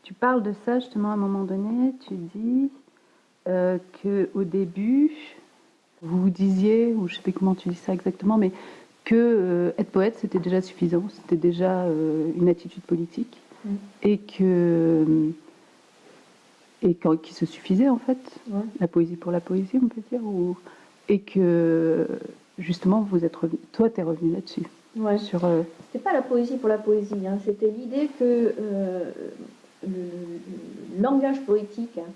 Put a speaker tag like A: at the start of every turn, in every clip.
A: tu parles de ça justement à un moment donné, tu dis qu'au début, vous vous disiez, ou je ne sais plus comment tu dis ça exactement, mais que être poète c'était déjà suffisant, c'était déjà une attitude politique, et qui se suffisait en fait, la poésie pour la poésie on peut dire, et que justement vous êtes revenu, toi t'es revenu là-dessus.
B: Ouais. C'était pas la poésie pour la poésie, hein. C'était l'idée que le langage poétique, hein,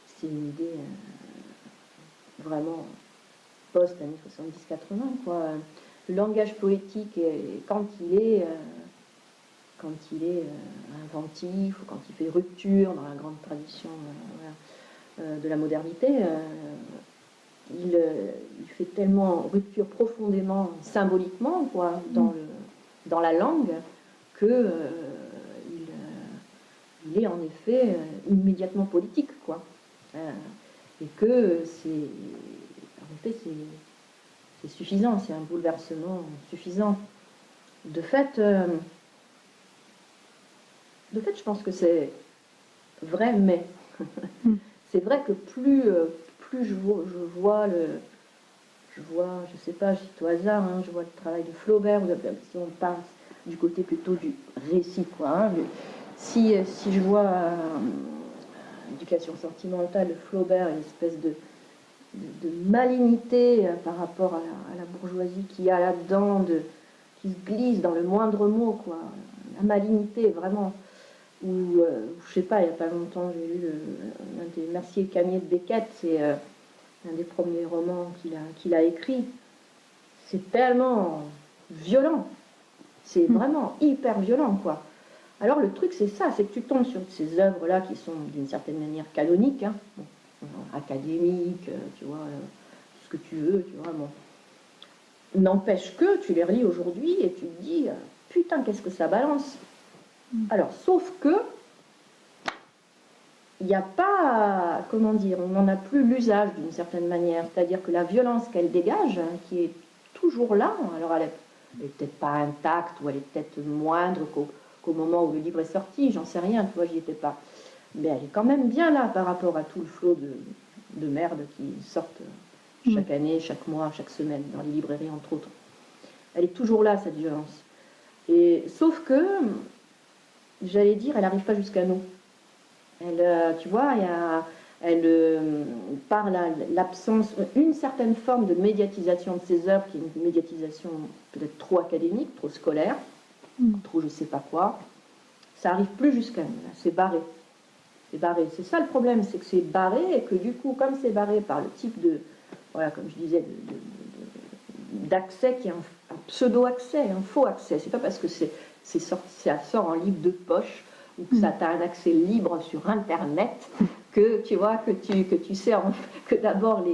B: c'est une idée vraiment post-années 70-80, quoi. Le langage poétique, quand il est inventif, ou quand il fait rupture dans la grande tradition de la modernité, il fait tellement rupture profondément symboliquement, quoi, dans la langue, que il est en effet immédiatement politique, quoi. Et que en effet c'est suffisant, c'est un bouleversement suffisant. De fait, je pense que c'est vrai, mais c'est vrai que plus je vois, je sais pas, je cite au hasard, hein, je vois le travail de Flaubert, si on parle du côté plutôt du récit, quoi. Hein, si je vois l'éducation sentimentale de Flaubert, une espèce de malignité par rapport à la bourgeoisie qu'il y a là-dedans, qui se glisse dans le moindre mot, quoi. La malignité, vraiment. Ou, je sais pas, il n'y a pas longtemps, j'ai lu un des Mercier Cagné de Beckett, c'est un des premiers romans qu'il a écrit. C'est tellement violent. C'est vraiment hyper violent, quoi. Alors le truc, c'est ça, c'est que tu tombes sur ces œuvres-là qui sont d'une certaine manière canoniques, hein, académiques, tu vois, ce que tu veux, tu vois, bon. N'empêche que tu les relis aujourd'hui et tu te dis, putain, qu'est-ce que ça balance. Alors, sauf que il n'y a pas, comment dire, on n'en a plus l'usage d'une certaine manière, c'est-à-dire que la violence qu'elle dégage, hein, qui est toujours là, alors elle n'est peut-être pas intacte, ou elle est peut-être moindre qu'au moment où le livre est sorti, j'en sais rien, tu vois, j'y étais pas. Mais elle est quand même bien là par rapport à tout le flot de merde qui sortent chaque année, chaque mois, chaque semaine, dans les librairies entre autres. Elle est toujours là, cette violence. Et, sauf que, j'allais dire, elle n'arrive pas jusqu'à nous. Elle, tu vois, par l'absence, une certaine forme de médiatisation de ses œuvres, qui est une médiatisation peut-être trop académique, trop scolaire, trop je sais pas quoi, ça n'arrive plus jusqu'à nous, c'est barré. C'est barré. C'est ça le problème, c'est que c'est barré, et que du coup, comme c'est barré par le type de, voilà, comme je disais, d'accès qui est un pseudo-accès, un faux accès. C'est pas parce que ça sort en livre de poche, ou que ça t'a un accès libre sur Internet, que tu vois, que tu sais que d'abord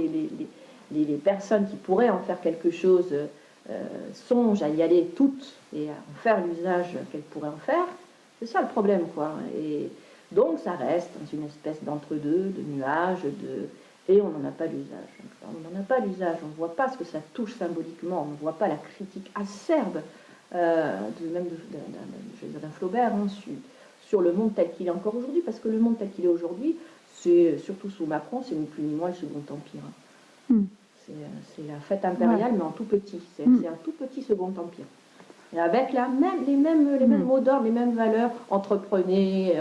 B: les personnes qui pourraient en faire quelque chose songent à y aller toutes et à en faire l'usage qu'elles pourraient en faire. C'est ça le problème, quoi. Et donc ça reste dans une espèce d'entre-deux, de nuages, et on n'en a pas l'usage. On n'en a pas l'usage, on ne voit pas ce que ça touche symboliquement, on ne voit pas la critique acerbe, même d'un Flaubert, hein, sur le monde tel qu'il est encore aujourd'hui, parce que le monde tel qu'il est aujourd'hui, c'est surtout sous Macron, c'est ni plus ni moins le Second Empire. C'est la fête impériale, mais en tout petit. C'est un tout petit Second Empire. Et avec les mêmes mots d'ordre, les mêmes valeurs, entreprenez.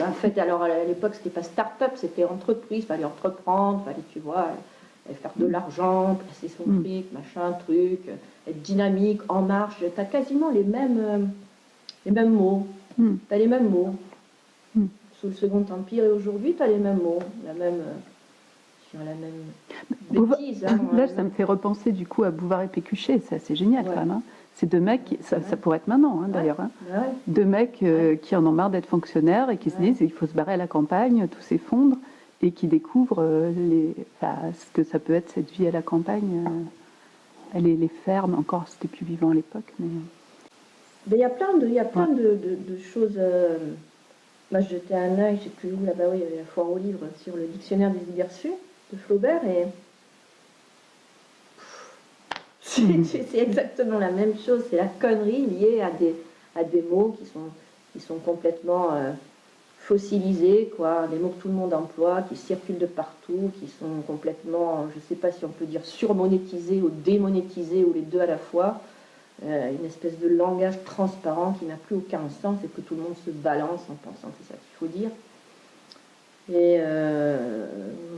B: En fait, alors à l'époque, c'était pas start-up, c'était entreprise, fallait entreprendre, fallait, tu vois, faire de l'argent, placer son fric, machin, truc, être dynamique, en marche. T'as quasiment les mêmes mots. T'as les mêmes mots. Sous le Second Empire et aujourd'hui, t'as les mêmes mots, la même bêtise. Hein,
A: là, ça me fait repenser du coup à Bouvard et Pécuchet, c'est assez génial quand même. Hein. Ces deux mecs, ça pourrait être maintenant d'ailleurs, hein. Deux mecs qui en ont marre d'être fonctionnaires et qui se disent qu'il faut se barrer à la campagne, tout s'effondre, et qui découvrent ce que ça peut être cette vie à la campagne. Les fermes, encore c'était plus vivant à l'époque. Mais
B: il y a plein de choses. Moi, je jetais un œil, je sais plus où, là-bas, oui, il y avait la foire aux livres sur le dictionnaire des idées reçues de Flaubert, et c'est exactement la même chose, c'est la connerie liée à des mots qui sont complètement fossilisés, quoi, des mots que tout le monde emploie, qui circulent de partout, qui sont complètement, je ne sais pas si on peut dire surmonétisés ou démonétisés, ou les deux à la fois. Une espèce de langage transparent qui n'a plus aucun sens et que tout le monde se balance en pensant que c'est ça qu'il faut dire. Et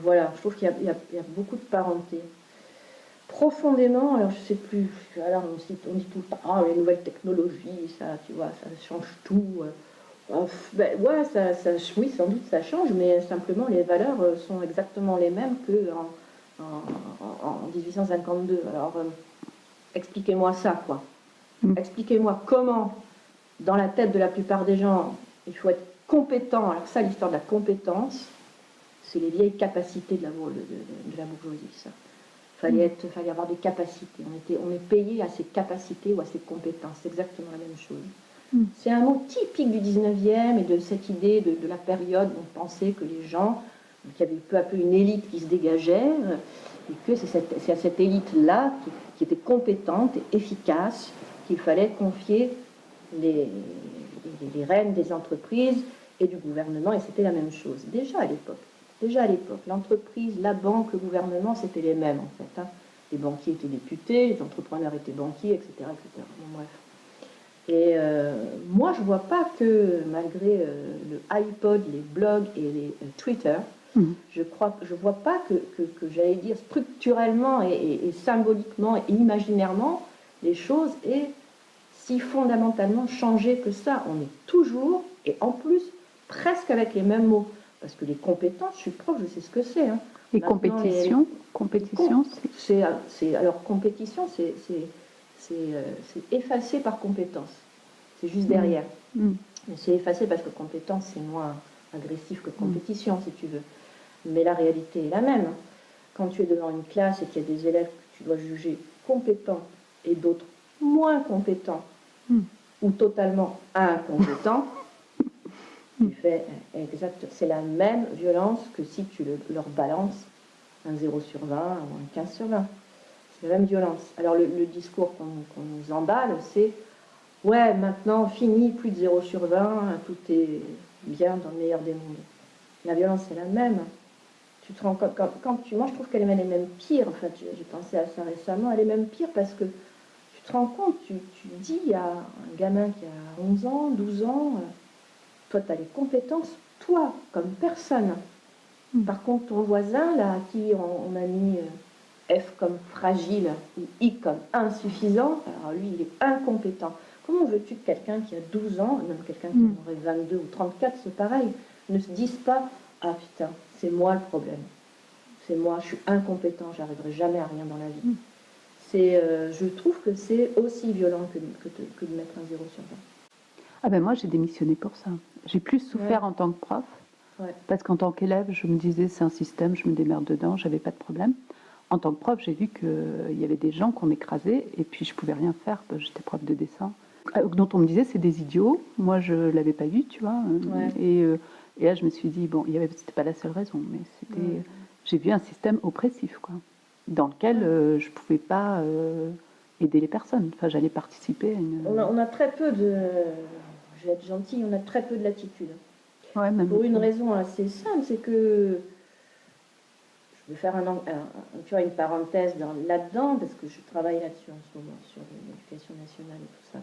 B: voilà, je trouve qu'il y a beaucoup de parenté. Profondément, alors je ne sais plus, alors on dit tout le temps, ah, les nouvelles technologies, ça, tu vois, ça change tout. Ben, ouais, oui, sans doute ça change, mais simplement les valeurs sont exactement les mêmes qu'en 1852. Alors, expliquez-moi ça, quoi. Expliquez-moi comment, dans la tête de la plupart des gens, il faut être compétent. Alors ça, l'histoire de la compétence, c'est les vieilles capacités de la bourgeoisie, ça. Il fallait avoir des capacités. On est payé à ses capacités ou à ses compétences. C'est exactement la même chose. C'est un mot typique du 19e et de cette idée de la période où on pensait que les gens, qu'il y avait peu à peu une élite qui se dégageait, et que c'est à cette élite-là qui était compétente et efficace qu'il fallait confier les rênes des entreprises et du gouvernement, et c'était la même chose. Déjà à l'époque, l'entreprise, la banque, le gouvernement, c'était les mêmes en fait. Hein. Les banquiers étaient députés, les entrepreneurs étaient banquiers, etc. etc. Bon, bref. Et moi, je ne vois pas que, malgré le iPod, les blogs et les Twitter, je ne vois pas que j'allais dire, structurellement et symboliquement et imaginairement, les choses aient si fondamentalement changé que ça. On est toujours, et en plus, presque avec les mêmes mots. Parce que les compétences, je suis prof, je sais ce que c'est. Hein.
A: Et compétition,
B: alors, compétition, c'est effacé par compétence. C'est juste derrière. Mais c'est effacé parce que compétence, c'est moins agressif que compétition, si tu veux. Mais la réalité est la même. Quand tu es devant une classe et qu'il y a des élèves que tu dois juger compétents et d'autres moins compétents ou totalement incompétents, tu fais exact. C'est la même violence que si tu leur balances un 0 sur 20 ou un 15 sur 20. C'est la même violence. Alors le discours qu'on nous emballe, c'est ouais, maintenant, fini, plus de 0 sur 20, tout est bien dans le meilleur des mondes. La violence, c'est la même. Tu te rends compte, moi, je trouve qu'elle est même pire. En fait, j'ai pensé à ça récemment. Elle est même pire parce que tu te rends compte, tu dis à un gamin qui a 11 ans, 12 ans, toi, tu as les compétences, toi, comme personne. Par contre, ton voisin, là, à qui on a mis F comme fragile ou I comme insuffisant, alors lui, il est incompétent. Comment veux-tu que quelqu'un qui a 12 ans, même quelqu'un qui en aurait 22 ou 34, c'est pareil, ne se dise pas « Ah putain, c'est moi le problème. C'est moi, je suis incompétent, j'arriverai jamais à rien dans la vie. » Je trouve que c'est aussi violent que de mettre un 0 sur 20.
A: Ah ben moi, j'ai démissionné pour ça. J'ai plus souffert en tant que prof, parce qu'en tant qu'élève, je me disais c'est un système, je me démerde dedans, j'avais pas de problème. En tant que prof, j'ai vu qu'il y avait des gens qu'on écrasait, et puis je pouvais rien faire. J'étais prof de dessin, dont on me disait c'est des idiots. Moi, je l'avais pas vu, tu vois. Et là, je me suis dit bon, c'était pas la seule raison, mais c'était. J'ai vu un système oppressif, quoi, dans lequel je pouvais pas aider les personnes. Enfin, j'allais participer à une.
B: On a très peu de. Je vais être gentille, on a très peu de latitude.
A: Ouais, même
B: pour une raison assez simple, c'est que je vais faire tu vois, une parenthèse là-dedans, parce que je travaille là-dessus en ce moment, sur l'éducation nationale et tout ça.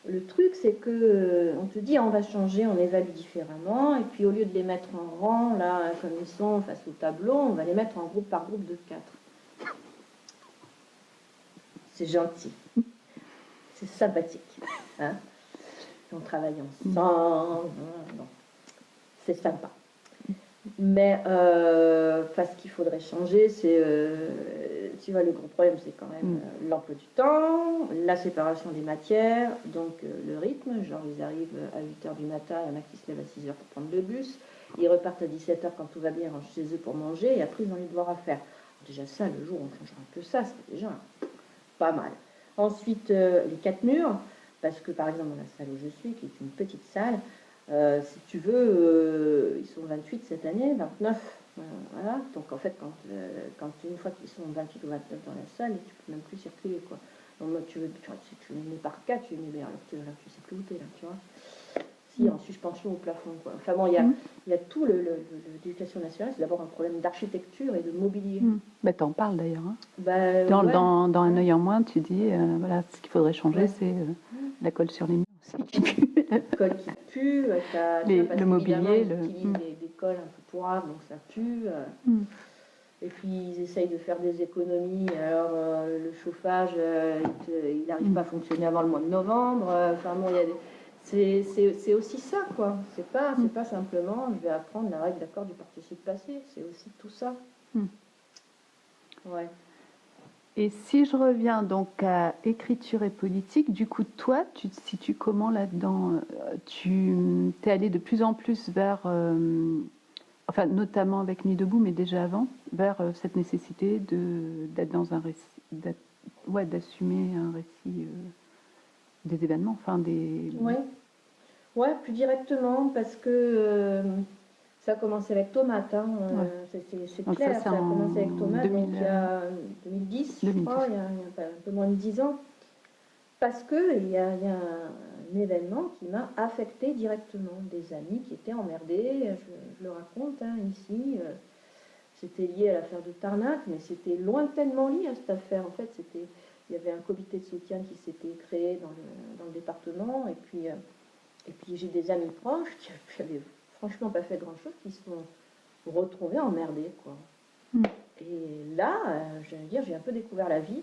B: Le truc, c'est que on te dit on va changer, on évalue différemment, et puis au lieu de les mettre en rang, là, comme ils sont, face au tableau, on va les mettre en groupe par groupe de 4. C'est gentil. C'est sympathique. Hein, on travaille ensemble. Bon. C'est sympa. Mais ce qu'il faudrait changer, c'est, tu vois, le gros problème, c'est quand même l'emploi du temps, la séparation des matières, donc le rythme, genre ils arrivent à 8h du matin, il y en a qui se lèvent à 6h pour prendre le bus, ils repartent à 17h quand tout va bien, ils rentrent chez eux pour manger, et après ils ont les devoirs à faire. Déjà ça, le jour où on changera un peu ça, c'est déjà pas mal. Ensuite, les 4 murs, parce que par exemple dans la salle où je suis, qui est une petite salle, si tu veux, ils sont 28 cette année, 29, voilà. Donc en fait, quand une fois qu'ils sont 28 ou 29 dans la salle, tu peux même plus circuler, quoi. Donc tu les mets par 4, tu les mets, alors tu sais plus où t'es, là, tu vois. écrit en suspension au plafond, quoi. Enfin bon, il y a tout l'éducation nationale, c'est d'abord un problème d'architecture et de mobilier.
A: Bah, tu en parles d'ailleurs. Hein.
B: Bah,
A: Dans Un œil en moins, tu dis, voilà, ce qu'il faudrait changer, c'est la colle sur les murs aussi qui pue.
B: La colle qui pue,
A: le mobilier.
B: Ils utilisent des colles un peu pourrables, donc ça pue. Et puis ils essayent de faire des économies. Alors le chauffage, il n'arrive pas à fonctionner avant le mois de novembre. Enfin bon, c'est aussi ça, quoi. C'est pas simplement je vais apprendre la règle d'accord du participe passé. C'est aussi tout ça. Ouais.
A: Et si je reviens donc à écriture et politique, du coup, toi, tu te situes comment là-dedans? Tu es allé de plus en plus vers, enfin, notamment avec Nuit debout, mais déjà avant, vers cette nécessité d'être dans un récit, d'assumer un récit des événements, enfin des...
B: Ouais, plus directement, parce que ça a commencé avec Tomate, hein, c'est clair, ça a commencé avec Tomate, donc il y a 2010, je crois, il y a un peu moins de 10 ans, parce qu'il y a un événement qui m'a affecté directement, des amis qui étaient emmerdés, je le raconte ici, c'était lié à l'affaire de Tarnac, mais c'était lointainement lié à cette affaire, en fait, il y avait un comité de soutien qui s'était créé dans le département, et puis j'ai des amis proches qui avaient franchement pas fait grand-chose, qui se sont retrouvés emmerdés, quoi. Et là, j'allais dire, j'ai un peu découvert la vie.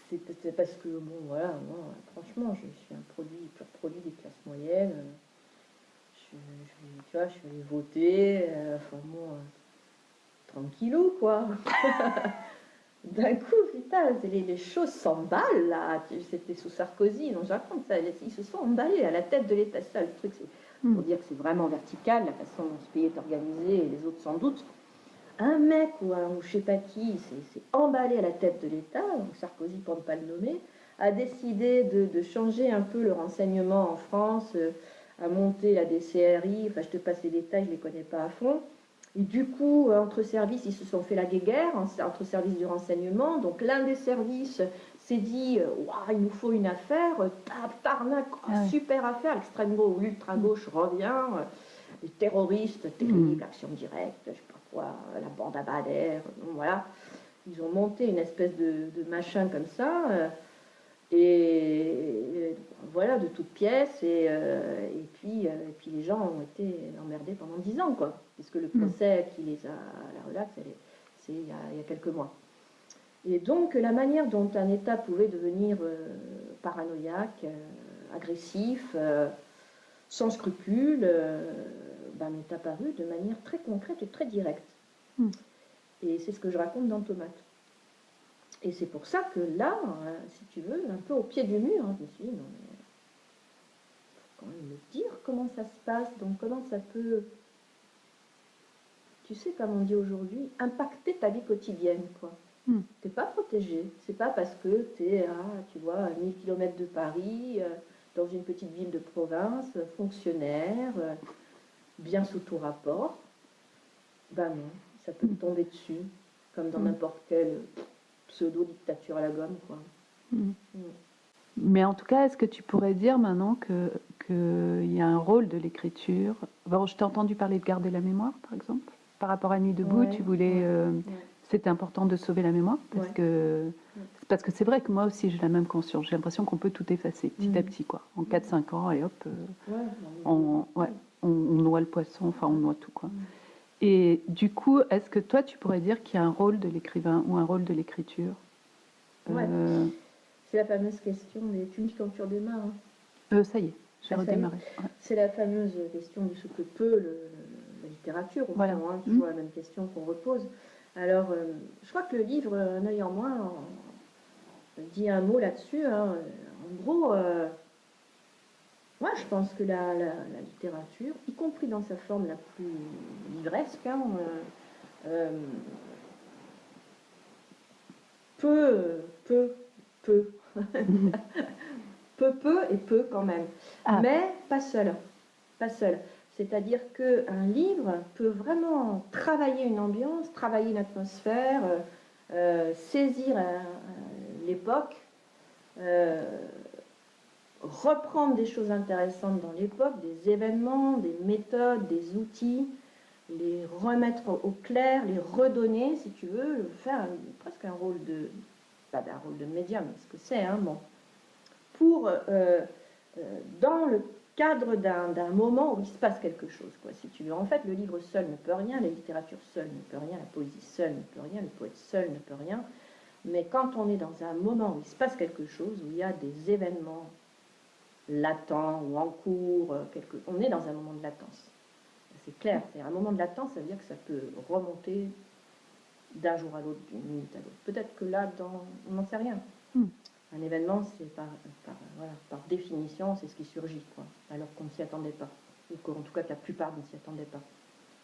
B: C'est parce que, bon, voilà, moi, franchement, je suis un pur produit des classes moyennes. Tu vois, je suis allée voter, enfin bon, tranquillou, quoi. D'un coup, putain, les choses s'emballent, là. C'était sous Sarkozy, donc je raconte ça. Ils se sont emballés à la tête de l'État. Ça, le truc, c'est pour dire que c'est vraiment vertical, la façon dont ce pays est organisé, et les autres sans doute. Un mec ou je sais pas qui s'est emballé à la tête de l'État, donc Sarkozy, pour ne pas le nommer, a décidé de changer un peu le renseignement en France, a monté la DCRI, enfin, je te passe les détails, je ne les connais pas à fond. Et du coup, entre services, ils se sont fait la guéguerre, entre services du renseignement. Donc l'un des services s'est dit, il nous faut une affaire, Tarnac, super affaire, l'extrême-gauche ou l'ultra-gauche revient, les terroristes, terrible, action directe, je sais pas quoi, la bande à Bader, voilà. Ils ont monté une espèce de machin comme ça, et voilà, de toutes pièces, et puis les gens ont été emmerdés pendant 10 ans, quoi, puisque le procès qui les a à la relaxe, c'est il y a quelques mois. Et donc la manière dont un État pouvait devenir paranoïaque, agressif, sans scrupules, m'est apparu de manière très concrète et très directe. Et c'est ce que je raconte dans Tomate. Et c'est pour ça que là, si tu veux, un peu au pied du mur, je me suis dit, non, mais faut quand même me dire comment ça se passe, donc comment ça peut, tu sais, comme on dit aujourd'hui, impacter ta vie quotidienne, quoi. T'es pas protégé. C'est pas parce que t'es à 1000 km de Paris, dans une petite ville de province, fonctionnaire, bien sous tout rapport. Ben non, ça peut te tomber dessus, comme dans n'importe quelle pseudo-dictature à la gomme, quoi.
A: Mais en tout cas, est-ce que tu pourrais dire maintenant qu'il y a un rôle de l'écriture? Bon, je t'ai entendu parler de garder la mémoire, par exemple. Par rapport à Nuit debout, tu voulais... C'était important de sauver la mémoire, parce que c'est vrai que moi aussi j'ai la même conscience. J'ai l'impression qu'on peut tout effacer petit à petit, quoi. En 4-5 ans, et hop, on noie le poisson, enfin on noie tout, quoi. Et du coup, est-ce que toi tu pourrais dire qu'il y a un rôle de l'écrivain ou un rôle de l'écriture?
B: C'est la fameuse question, mais tu me dis quand tu redémarres.
A: Ça y est, j'ai redémarré.
B: C'est la fameuse question de ce que peut la littérature, au fond, toujours la même question qu'on repose. Alors, je crois que le livre Un œil en moins dit un mot là-dessus. En gros, moi je pense que la littérature, y compris dans sa forme la plus livresque, peu et peu quand même. Mais pas seul. Pas seul. C'est-à-dire qu'un livre peut vraiment travailler une ambiance, travailler une atmosphère, saisir l'époque, reprendre des choses intéressantes dans l'époque, des événements, des méthodes, des outils, les remettre au clair, les redonner, si tu veux, faire presque un rôle de, pas un rôle de médium, ce que c'est, hein, bon, pour, dans le cadre d'un moment où il se passe quelque chose, quoi, si tu veux. En fait, le livre seul ne peut rien, la littérature seule ne peut rien, la poésie seule ne peut rien, le poète seul ne peut rien, mais quand on est dans un moment où il se passe quelque chose, où il y a des événements latents ou en cours, on est dans un moment de latence. C'est clair, c'est un moment de latence, ça veut dire que ça peut remonter d'un jour à l'autre, d'une minute à l'autre. Peut-être que là, on n'en sait rien. Un événement, c'est par définition, c'est ce qui surgit, quoi, alors qu'on ne s'y attendait pas. Ou qu'en tout cas, que la plupart ne s'y attendaient pas.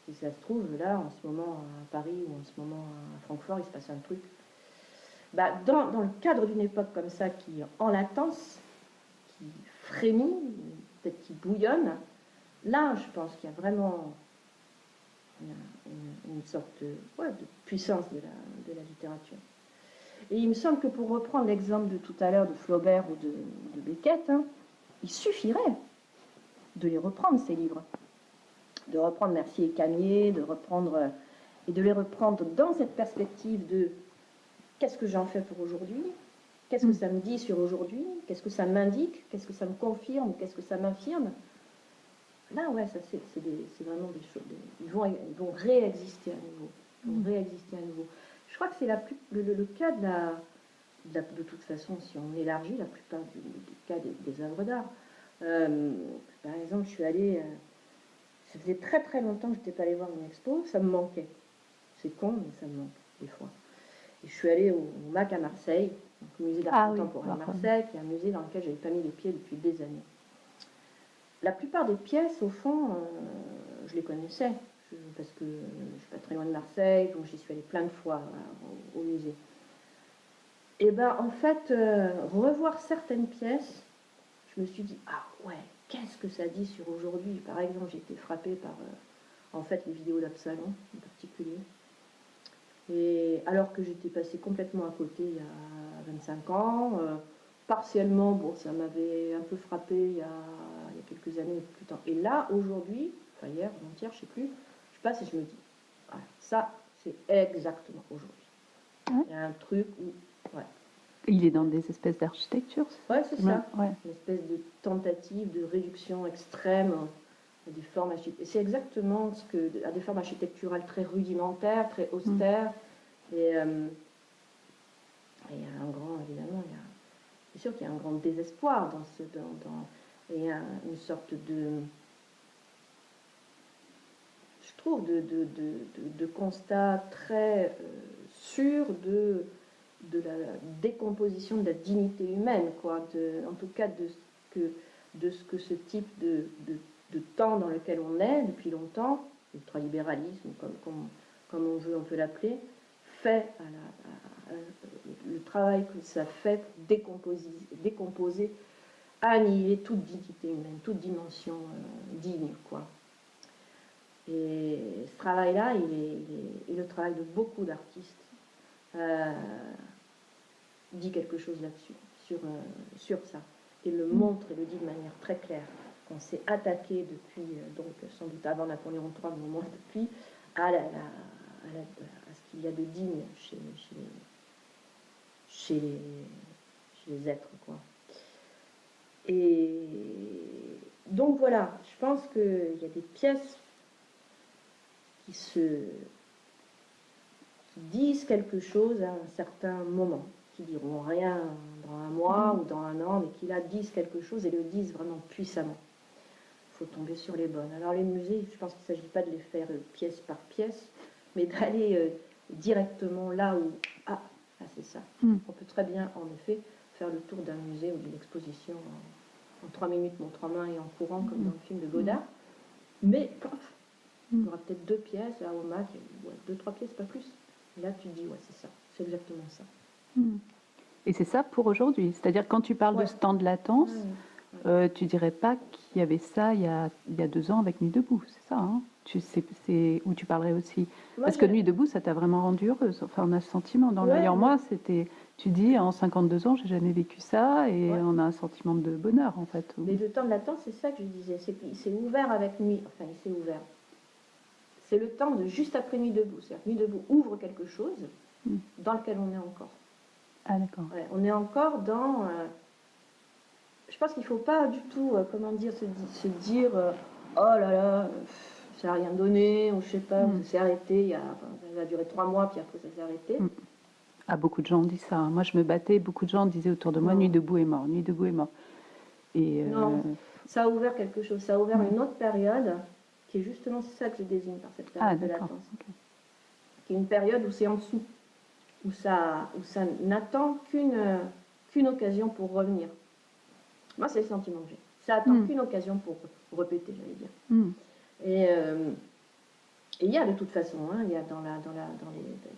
B: Si ça se trouve, là, en ce moment à Paris ou en ce moment à Francfort, il se passe un truc. Bah, dans le cadre d'une époque comme ça, qui est en latence, qui frémit, peut-être qui bouillonne, là, je pense qu'il y a vraiment une sorte de puissance de la littérature. Et il me semble que pour reprendre l'exemple de tout à l'heure de Flaubert ou de Beckett, hein, il suffirait de les reprendre, ces livres. De reprendre Mercier et Camier, et de les reprendre dans cette perspective de qu'est-ce que j'en fais pour aujourd'hui, qu'est-ce que ça me dit sur aujourd'hui, qu'est-ce que ça m'indique, qu'est-ce que ça me confirme, qu'est-ce que ça m'affirme. Là, ouais, ça c'est vraiment des choses. Ils vont réexister à nouveau. Je crois que c'est le cas de toute façon, si on élargit la plupart du cas des œuvres d'art. Par exemple, je suis allée. Ça faisait très très longtemps que je n'étais pas allée voir une expo, ça me manquait. C'est con, mais ça me manque des fois. Et je suis allée au MAC à Marseille, donc au musée d'art contemporain de Marseille, qui est un musée dans lequel je n'avais pas mis les pieds depuis des années. La plupart des pièces, au fond, je les connaissais, parce que je ne suis pas très loin de Marseille, donc j'y suis allée plein de fois au musée. Et bien, en fait, revoir certaines pièces, je me suis dit, ah ouais, qu'est-ce que ça dit sur aujourd'hui. Par exemple, j'ai été frappée par, en fait, les vidéos d'Absalon, en particulier. Et alors que j'étais passée complètement à côté il y a 25 ans, partiellement, bon, ça m'avait un peu frappé il y a quelques années plus tard. Et là, aujourd'hui, enfin hier, avant-hier, je ne sais plus, je passe et je me dis, voilà, ça, c'est exactement aujourd'hui. Il y a un truc où, ouais.
A: Il est dans des espèces d'architecture.
B: Ouais, c'est ça. Ouais. Une espèce de tentative de réduction extrême à des formes architecturales. C'est exactement à des formes architecturales très rudimentaires, très austères. Et il y a un grand, évidemment, c'est sûr qu'il y a un grand désespoir et une sorte de, je trouve, de constat très sûr de la décomposition de la dignité humaine, quoi, en tout cas de ce que ce type de temps dans lequel on est depuis longtemps, l'ultralibéralisme, comme on peut l'appeler, fait le travail que ça fait pour décomposer, annihiler toute dignité humaine, toute dimension digne, quoi. Et ce travail-là, il est le travail de beaucoup d'artistes. Dit quelque chose là-dessus, sur ça, et le montre et le dit de manière très claire. On s'est attaqué depuis, donc sans doute avant Napoléon III, mais au moins depuis, à ce qu'il y a de digne chez les êtres, quoi. Et donc voilà, je pense qu'il y a des pièces qui disent quelque chose à un certain moment, qui diront rien dans un mois ou dans un an, mais qui là disent quelque chose et le disent vraiment puissamment. Il faut tomber sur les bonnes. Alors les musées, je pense qu'il ne s'agit pas de les faire pièce par pièce, mais d'aller directement là où... Ah, c'est ça. On peut très bien, en effet, faire le tour d'un musée ou d'une exposition en 3 minutes, montre en main et en courant, comme dans le film de Godard. Mais, il y aura peut-être 2 pièces, là, au MAC, 2-3 pièces, pas plus. Et là, tu te dis, ouais, c'est ça, c'est exactement ça.
A: Et c'est ça pour aujourd'hui. C'est-à-dire, quand tu parles de ce temps de latence, tu dirais pas qu'il y avait ça il y a 2 ans avec Nuit debout, c'est ça, hein? C'est où tu parlerais aussi. Parce que Nuit debout, ça t'a vraiment rendue heureuse. Enfin, on a ce sentiment dans l'œil en moi, c'était Tu dis, en 52 ans, j'ai jamais vécu ça, et on a un sentiment de bonheur, en fait.
B: Mais le temps de l'attente, c'est ça que je disais, c'est qu'il s'est ouvert avec Nuit, enfin il s'est ouvert. C'est le temps de juste après Nuit debout. C'est-à-dire que Nuit debout ouvre quelque chose dans lequel on est encore.
A: Ah d'accord.
B: Ouais, on est encore dans... je pense qu'il ne faut pas du tout, comment dire, se dire oh là là, ça n'a rien donné, ou je sais pas, ça s'est arrêté, ça a duré 3 mois, puis après ça s'est arrêté.
A: Ah, beaucoup de gens ont dit ça. Moi, je me battais, beaucoup de gens disaient autour de moi, Nuit debout est mort, Nuit debout est mort. Et
B: non, ça a ouvert quelque chose, ça a ouvert une autre période, qui est justement ça que je désigne par cette période de latence. Okay. Qui est une période où c'est en dessous, où ça n'attend qu'une occasion pour revenir. Moi, c'est le sentiment que j'ai. Ça attend qu'une occasion pour répéter, j'allais dire. Et il y a de toute façon, hein, il y a dans la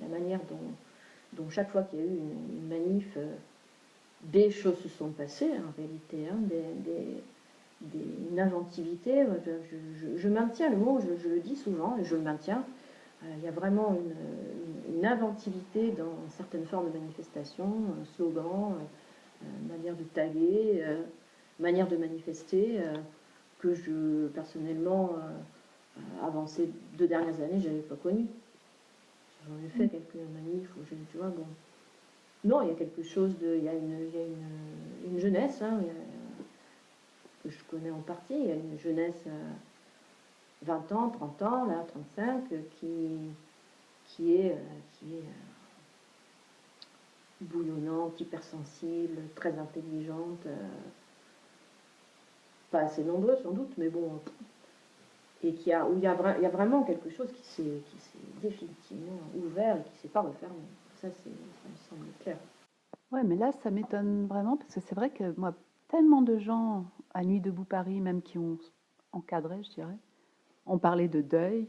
B: manière dont chaque fois qu'il y a eu une manif, des choses se sont passées, en réalité, hein, une inventivité. Je maintiens le mot, je le dis souvent, et je le maintiens. Il y a vraiment une inventivité dans certaines formes de manifestation, slogans, manière de taguer, manière de manifester, que je, personnellement, avant ces 2 dernières années, je n'avais pas connu. J'en ai fait quelques manifs où tu vois, bon. Non, il y a quelque chose de... Il y a une jeunesse, hein, que je connais en partie, il y a une jeunesse 20 ans, 30 ans, là, 35, qui est bouillonnante, hypersensible, très intelligente, pas assez nombreuse sans doute, mais bon, et où il y a vraiment quelque chose qui s'est définitivement ouvert et qui ne s'est pas refermé. Ça me semble clair.
A: Ouais, mais là, ça m'étonne vraiment, parce que c'est vrai que moi, tellement de gens à Nuit debout Paris, même qui ont encadré, je dirais, on parlait de deuil,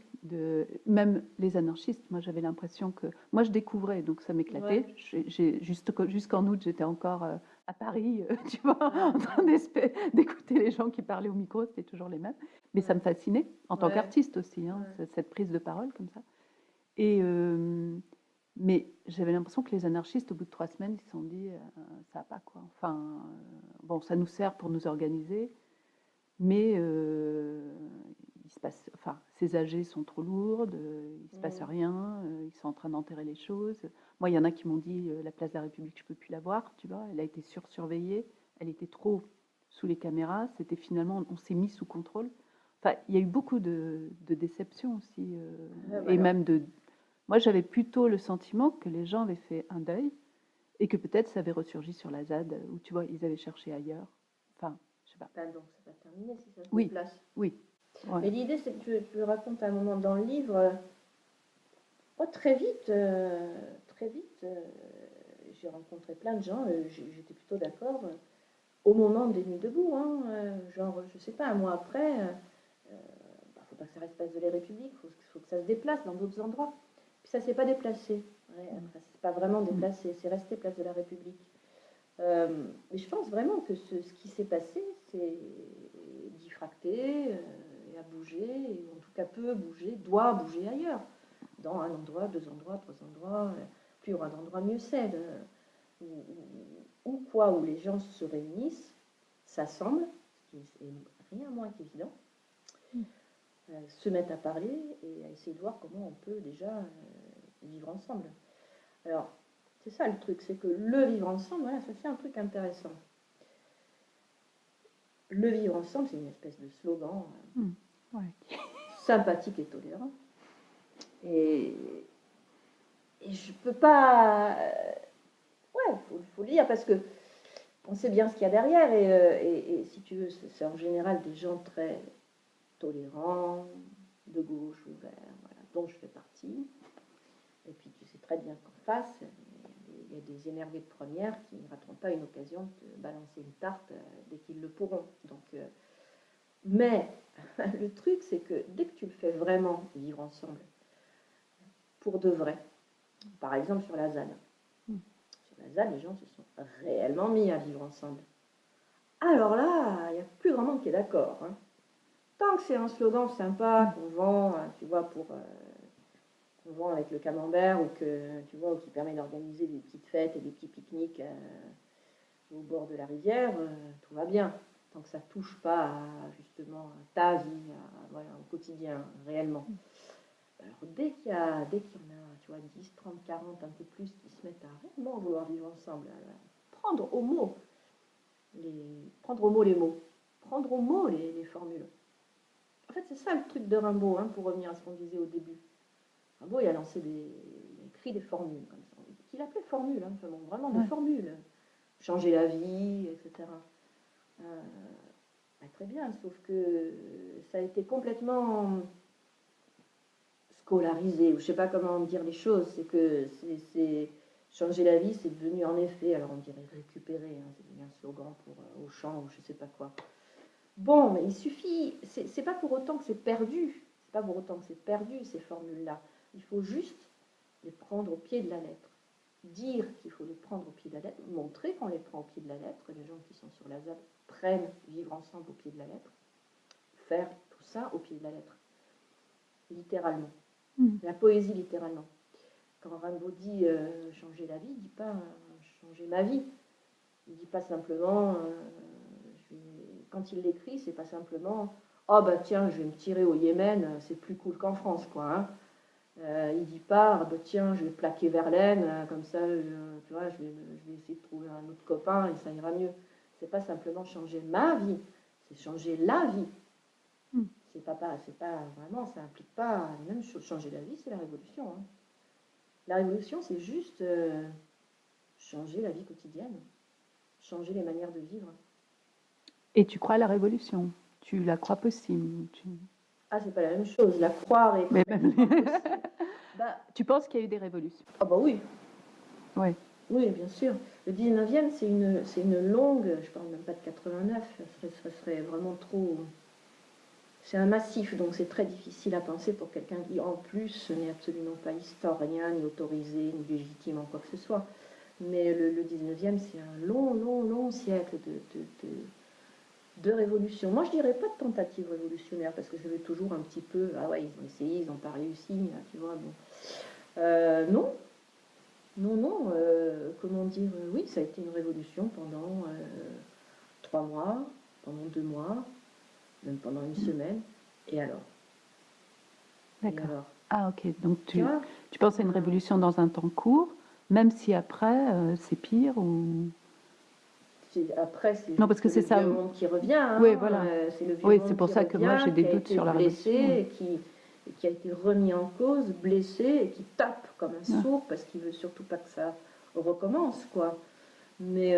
A: même les anarchistes. Moi, j'avais l'impression que... Moi, je découvrais, donc ça m'éclatait. Ouais. Jusqu'en août, j'étais encore à Paris, tu vois, en train d'écouter les gens qui parlaient au micro, c'était toujours les mêmes. Mais ça me fascinait, en tant qu'artiste aussi, hein, cette prise de parole comme ça. Mais j'avais l'impression que les anarchistes, au bout de 3 semaines, ils se sont dit, ça va pas, quoi. Enfin, bon, ça nous sert pour nous organiser, mais il se passe, enfin, ces AG sont trop lourdes, il se passe rien, ils sont en train d'enterrer les choses. Moi, il y en a qui m'ont dit, la place de la République, je peux plus la voir, tu vois, elle a été sursurveillée, elle était trop sous les caméras, c'était finalement, on s'est mis sous contrôle. Enfin, il y a eu beaucoup de déceptions aussi, et même de... Moi, j'avais plutôt le sentiment que les gens avaient fait un deuil et que peut-être ça avait ressurgi sur la ZAD, où tu vois, ils avaient cherché ailleurs. Enfin, je sais pas.
B: Donc, ça va terminer si ça se déplace.
A: Oui. Ouais.
B: Mais l'idée, c'est que je raconte à un moment dans le livre, très vite, j'ai rencontré plein de gens, j'étais plutôt d'accord, au moment des Nuits debout, hein, genre, je sais pas, un mois après, faut pas que ça reste place de la République, faut que ça se déplace dans d'autres endroits. Puis ça s'est pas déplacé. Enfin, c'est pas vraiment déplacé, c'est resté place de la République. Mais je pense vraiment que ce qui s'est passé, c'est diffracté, et a bougé, et en tout cas peut bouger, doit bouger ailleurs, dans un endroit, 2 endroits, 3 endroits, plus il y aura d'endroits, mieux c'est, où les gens se réunissent, s'assemblent, ce qui est rien moins qu'évident, se mettent à parler et à essayer de voir comment on peut déjà vivre ensemble. Alors, c'est ça le truc, c'est que le vivre ensemble, voilà, ça c'est un truc intéressant. Le vivre ensemble, c'est une espèce de slogan sympathique et tolérant. Et je peux pas... faut le dire, parce que on sait bien ce qu'il y a derrière, et si tu veux, c'est en général des gens très tolérants, de gauche, ouverts, voilà, dont je fais partie. Et puis tu sais très bien qu'en face, il y a des énervés de première qui ne rateront pas une occasion de balancer une tarte dès qu'ils le pourront. Donc, mais le truc, c'est que dès que tu le fais vraiment vivre ensemble, pour de vrai, par exemple sur la ZAD, sur la ZAD, les gens se sont réellement mis à vivre ensemble. Alors là, il n'y a plus grand monde qui est d'accord. Hein. Tant que c'est un slogan sympa qu'on vend, tu vois, pour qu'on vend avec le camembert ou tu vois, ou qui permet d'organiser des petites fêtes et des petits pique-niques au bord de la rivière, tout va bien. Tant que ça ne touche pas justement à ta vie, voilà, au quotidien, réellement. Alors dès qu'il y en a, tu vois, 10, 30, 40, un peu plus, qui se mettent à réellement vouloir vivre ensemble, prendre au mot les mots, prendre au mot les formules. En fait, c'est ça le truc de Rimbaud, hein, pour revenir à ce qu'on disait au début. Rimbaud, il a écrit des formules comme ça, qu'il appelait formules, hein, enfin, bon, vraiment des formules. Changer la vie, etc. Très bien, sauf que ça a été complètement scolarisé, ou je ne sais pas comment dire les choses, c'est que changer la vie, c'est devenu en effet, alors on dirait récupérer, hein, c'est devenu un slogan pour Auchan ou je ne sais pas quoi. Bon, mais il suffit, c'est pas pour autant que c'est perdu, c'est pas pour autant que c'est perdu ces formules-là. Il faut juste les prendre au pied de la lettre. Dire qu'il faut les prendre au pied de la lettre, montrer qu'on les prend au pied de la lettre, que les gens qui sont sur la ZAD prennent vivre ensemble au pied de la lettre, faire tout ça au pied de la lettre, littéralement. La poésie littéralement. Quand Rimbaud dit changer la vie, il ne dit pas changer ma vie. Il ne dit pas simplement, quand il l'écrit, c'est pas simplement oh bah tiens, je vais me tirer au Yémen, c'est plus cool qu'en France, quoi. Hein. Il dit pas bah tiens, je vais plaquer Verlaine, comme ça, tu vois, je vais essayer de trouver un autre copain et ça ira mieux. C'est pas simplement changer ma vie, c'est changer la vie. C'est pas vraiment, ça implique pas même changer la vie, c'est la révolution. Hein. La révolution, c'est juste changer la vie quotidienne, changer les manières de vivre.
A: Et tu crois à la révolution? Tu la crois possible?
B: Ah, c'est pas la même chose. La croire est
A: même...
B: bah,
A: tu penses qu'il y a eu des révolutions?
B: Ah bah oui.
A: Ouais.
B: Oui, bien sûr. Le 19e, c'est une longue, je parle même pas de 89, ça serait vraiment trop... C'est un massif, donc c'est très difficile à penser pour quelqu'un qui, en plus, n'est absolument pas historien, ni autorisé, ni légitime en quoi que ce soit. Mais le 19e, c'est un long siècle de révolution. Moi, je dirais pas de tentative révolutionnaire, parce que je veux toujours un petit peu, ah ouais, ils ont essayé, ils n'ont pas réussi, tu vois, bon. Non, comment dire, oui, ça a été une révolution pendant 3 mois, pendant 2 mois, même pendant une semaine, et alors?
A: D'accord. Ah ok, donc tu penses à une révolution dans un temps court, même si après c'est pire ou...
B: Après, c'est
A: non, parce que c'est
B: le
A: ça.
B: vieux monde qui revient. Hein.
A: Oui, voilà.
B: C'est le vieux monde
A: c'est pour ça que moi j'ai des doutes sur la révolution.
B: Et qui a été remis en cause, blessé, et qui tape comme un sourd parce qu'il veut surtout pas que ça recommence, quoi. Mais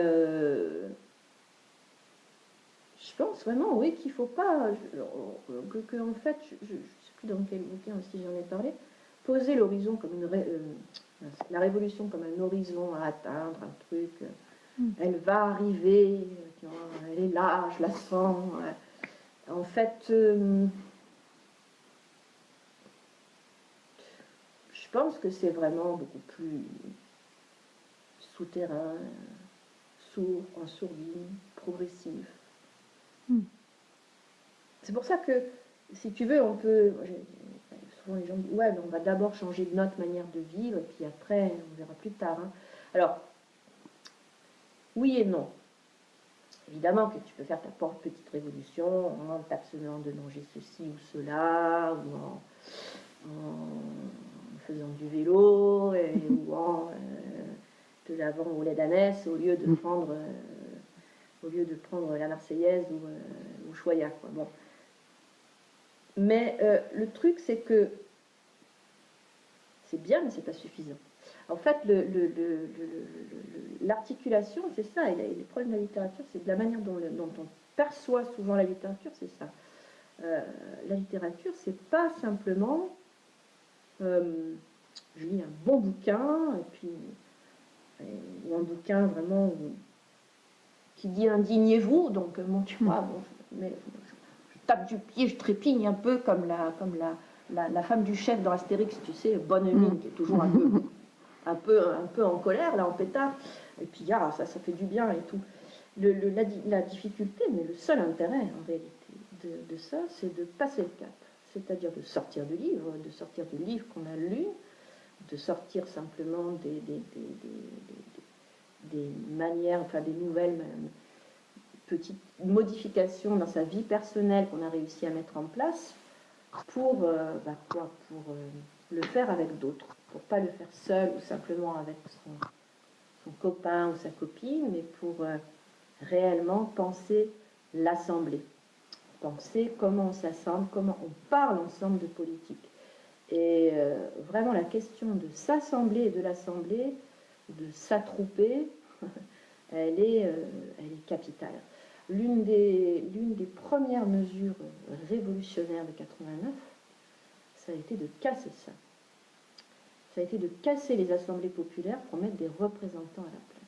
B: je pense vraiment, oui, qu'il faut pas, en fait, je ne sais plus dans quel bouquin aussi j'en ai parlé, poser l'horizon comme la révolution comme un horizon à atteindre, un truc. Elle va arriver, tu vois, elle est là, je la sens. En fait, je pense que c'est vraiment beaucoup plus souterrain, en sourdine, progressif. C'est pour ça que, si tu veux, on peut... Souvent les gens disent, ouais, mais on va d'abord changer de notre manière de vivre, et puis après, on verra plus tard. Hein. Alors, oui et non. Évidemment que tu peux faire ta petite révolution en t'abstenant de manger ceci ou cela, ou en faisant du vélo, ou en te lavant au lait d'ânesse au lieu de prendre la Marseillaise ou Choya. Quoi. Bon. Mais le truc, c'est que c'est bien, mais c'est pas suffisant. En fait, l'articulation, c'est ça, et les problèmes de la littérature, c'est de la manière dont on perçoit souvent la littérature, c'est ça. La littérature, c'est pas simplement je lis un bon bouquin, ou un bouquin vraiment qui dit indignez-vous, donc bon, tu vois, bon, mais je tape du pied, je trépigne un peu comme la femme du chef dans Astérix, tu sais, bonne mine, qui est toujours un peu en colère, là, en pétard, et puis ça fait du bien et tout. La difficulté, mais le seul intérêt, en réalité, de ça, c'est de passer le cap, c'est-à-dire de sortir du livre qu'on a lu, de sortir simplement des manières, enfin des nouvelles petites modifications dans sa vie personnelle qu'on a réussi à mettre en place pour le faire avec d'autres, pour pas le faire seul ou simplement avec son copain ou sa copine, mais pour réellement penser l'assemblée, penser comment on s'assemble, comment on parle ensemble de politique. Et vraiment la question de s'assembler et de l'assemblée, de s'attrouper, elle est capitale. L'une des premières mesures révolutionnaires de 89, ça a été de casser ça. Ça a été de casser les assemblées populaires pour mettre des représentants à la place.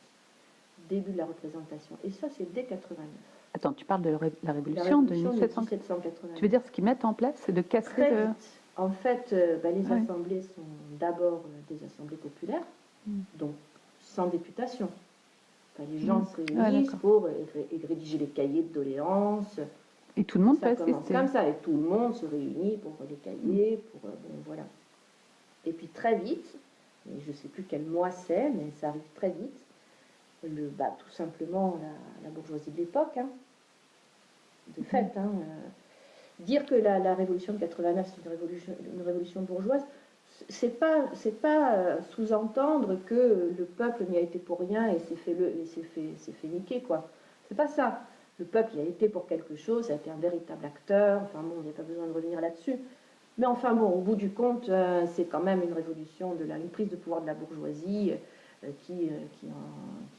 B: Début de la représentation. Et ça, c'est dès 89.
A: Attends, tu parles de la révolution de
B: 1789.
A: Tu veux dire ce qu'ils mettent en place, c'est de casser
B: très vite. En fait, les assemblées sont d'abord des assemblées populaires, donc sans députation. Enfin, les gens se réunissent pour rédiger les cahiers de doléances.
A: Et tout le monde
B: ça commence comme ça, et tout le monde se réunit pour les cahiers, bon, voilà. Et puis très vite, je ne sais plus quel mois c'est, mais ça arrive très vite, tout simplement la bourgeoisie de l'époque, de fait, dire que la révolution de 89 c'est une révolution bourgeoise, c'est pas sous-entendre que le peuple n'y a été pour rien et s'est fait niquer, quoi. C'est pas ça. Le peuple y a été pour quelque chose, ça a été un véritable acteur, enfin bon, il n'y a pas besoin de revenir là-dessus. Mais enfin bon, au bout du compte, c'est quand même une révolution, une prise de pouvoir de la bourgeoisie qui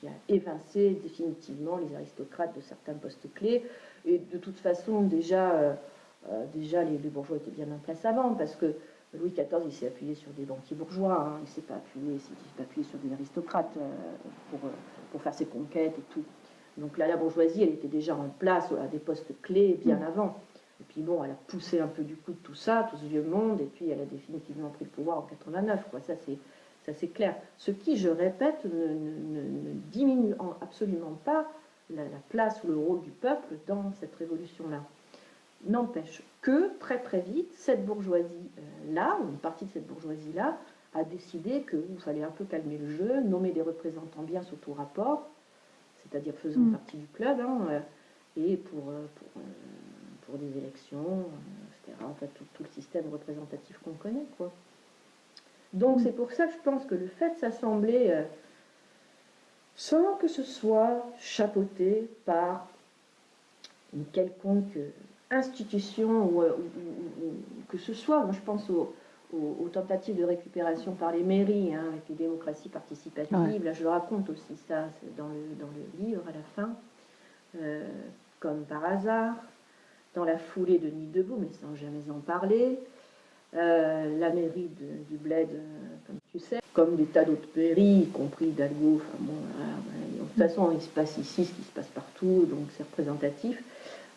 B: a évincé définitivement les aristocrates de certains postes clés. Et de toute façon, déjà les bourgeois étaient bien en place avant, parce que Louis XIV, il s'est appuyé sur des banquiers bourgeois, il ne s'est pas appuyé sur des aristocrates pour faire ses conquêtes et tout. Donc là, la bourgeoisie, elle était déjà en place à des postes clés bien avant. Et puis bon, elle a poussé un peu du coup de tout ça, tout ce vieux monde, et puis elle a définitivement pris le pouvoir en 89, quoi. Ça c'est clair. Ce qui, je répète, ne diminue absolument pas la place ou le rôle du peuple dans cette révolution-là. N'empêche que, très très vite, cette bourgeoisie-là, ou une partie de cette bourgeoisie-là, a décidé qu'il fallait un peu calmer le jeu, nommer des représentants bien sous tout rapport, c'est-à-dire faisant partie du club, et pour des élections, etc. En fait, tout le système représentatif qu'on connaît, quoi. Donc c'est pour ça que je pense que le fait de s'assembler sans que ce soit chapeauté par une quelconque institution ou que ce soit, moi je pense aux tentatives de récupération par les mairies, avec les démocraties participatives, là je le raconte aussi ça dans le livre à la fin, comme par hasard, dans la foulée de Nuit debout, mais sans jamais en parler, la mairie du Bled, comme tu sais, comme des tas d'autres mairies, y compris Hidalgo, enfin bon, de toute façon il se passe ici ce qui se passe partout, donc c'est représentatif,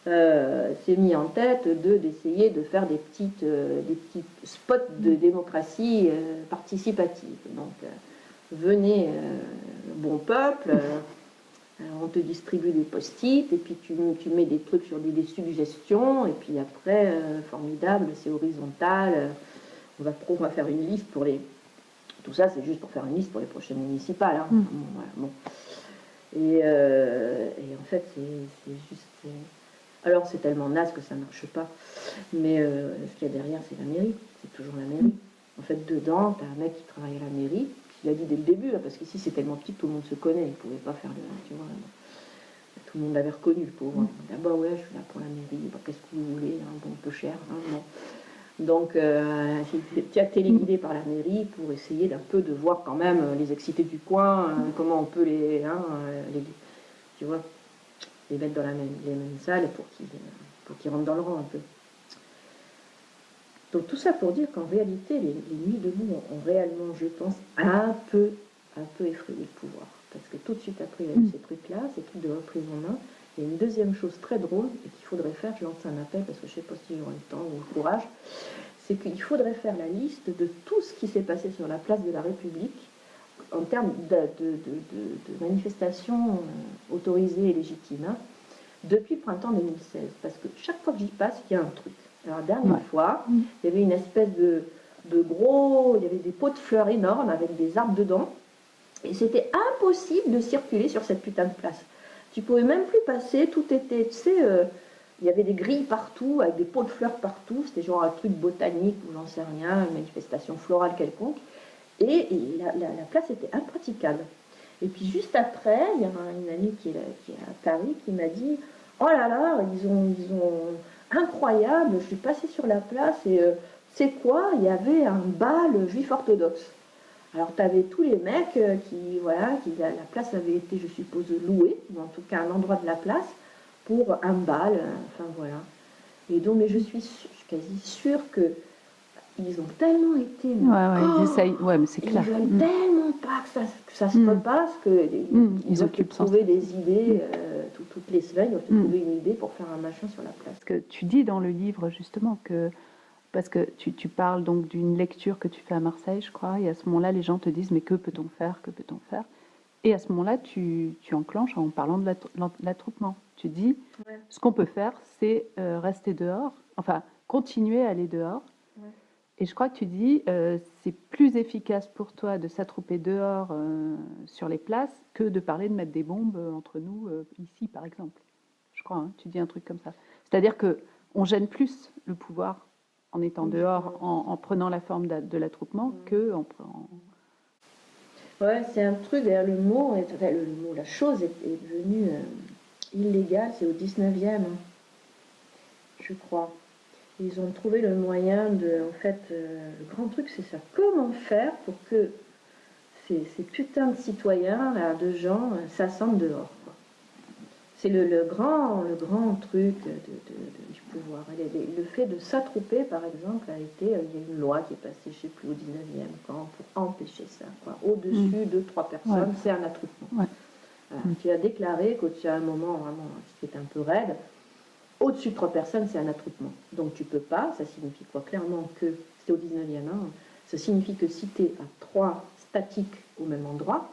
B: s'est mis en tête d'essayer de faire des petits spots de démocratie participative. Donc venez, bon peuple, on te distribue des post-it, et puis tu mets des trucs sur des suggestions, et puis après, formidable, c'est horizontal, on va faire une liste pour les... Tout ça, c'est juste pour faire une liste pour les prochaines municipales. Bon. Et en fait, c'est juste... Alors, c'est tellement naze que ça ne marche pas, mais ce qu'il y a derrière, c'est la mairie, c'est toujours la mairie. En fait, dedans, tu as un mec qui travaille à la mairie, il a dit dès le début, parce qu'ici c'est tellement petit que tout le monde se connaît, il ne pouvait pas faire tu vois, tout le monde l'avait reconnu, le pauvre. D'abord, ouais, je suis là pour la mairie, qu'est-ce que vous voulez, bon, un peu cher, bon. Donc, tu as téléguidé par la mairie pour essayer d'un peu de voir quand même les excités du coin, comment on peut tu vois, les mettre dans les mêmes salles pour qu'ils rentrent dans le rang un peu. Donc tout ça pour dire qu'en réalité, les Nuits debout ont réellement, je pense, un peu effrayé le pouvoir. Parce que tout de suite après, il y a eu ces trucs-là, ces trucs de reprise en main. Et une deuxième chose très drôle, et qu'il faudrait faire, je lance un appel parce que je ne sais pas si j'aurai le temps ou le courage, c'est qu'il faudrait faire la liste de tout ce qui s'est passé sur la place de la République en termes de manifestations autorisées et légitimes, depuis le printemps 2016. Parce que chaque fois que j'y passe, il y a un truc. Alors, la dernière fois, il y avait une espèce il y avait des pots de fleurs énormes avec des arbres dedans. Et c'était impossible de circuler sur cette putain de place. Tu pouvais même plus passer, tout était, tu sais, il y avait des grilles partout, avec des pots de fleurs partout, c'était genre un truc botanique ou j'en sais rien, une manifestation florale quelconque. Et la place était impraticable. Et puis juste après, il y a une amie qui est à Paris qui m'a dit « Oh là là, ils ont incroyable, je suis passée sur la place et c'est quoi? Il y avait un bal juif orthodoxe. » Alors tu avais tous les mecs la place avait été, je suppose, louée, ou en tout cas un endroit de la place, pour un bal, enfin voilà. Et donc, mais je suis quasi sûre que ils ont tellement été...
A: ils essayent, mais c'est clair.
B: Ils veulent tellement pas que ça se repasse qu'ils doivent te trouver des idées, toutes les semaines, ils doivent te trouver une idée pour faire un machin sur la place.
A: Parce que tu dis dans le livre justement parce que tu parles donc d'une lecture que tu fais à Marseille, je crois, et à ce moment-là, les gens te disent « mais que peut-on faire, que peut-on faire ?» Et à ce moment-là, tu enclenches en parlant de l'attroupement. Tu dis « ce qu'on peut faire, c'est rester dehors, enfin, continuer à aller dehors. » Et je crois que tu dis c'est plus efficace pour toi de s'attrouper dehors sur les places que de parler de mettre des bombes entre nous ici, par exemple. Je crois, tu dis un truc comme ça. C'est-à-dire qu'on gêne plus le pouvoir en étant dehors, en prenant la forme de l'attroupement, que en prenant...
B: Ouais, c'est un truc, d'ailleurs le mot, la chose est devenue illégale, c'est au 19e, je crois. Ils ont trouvé le moyen le grand truc c'est ça, comment faire pour que ces putains de citoyens, là, de gens, s'assemblent dehors, quoi. C'est le grand truc du pouvoir. Le fait de s'attrouper, par exemple, il y a une loi qui est passée, je ne sais plus, au 19e, pour empêcher ça, quoi. Au-dessus de 3 personnes, c'est un attroupement. Tu as déclaré qu'au-dessus à un moment, vraiment, c'était un peu raide, au-dessus de 3 personnes, c'est un attroupement. Donc tu peux pas, ça signifie quoi? Clairement que, c'était au 19e, ça signifie que si tu es à 3 statiques au même endroit,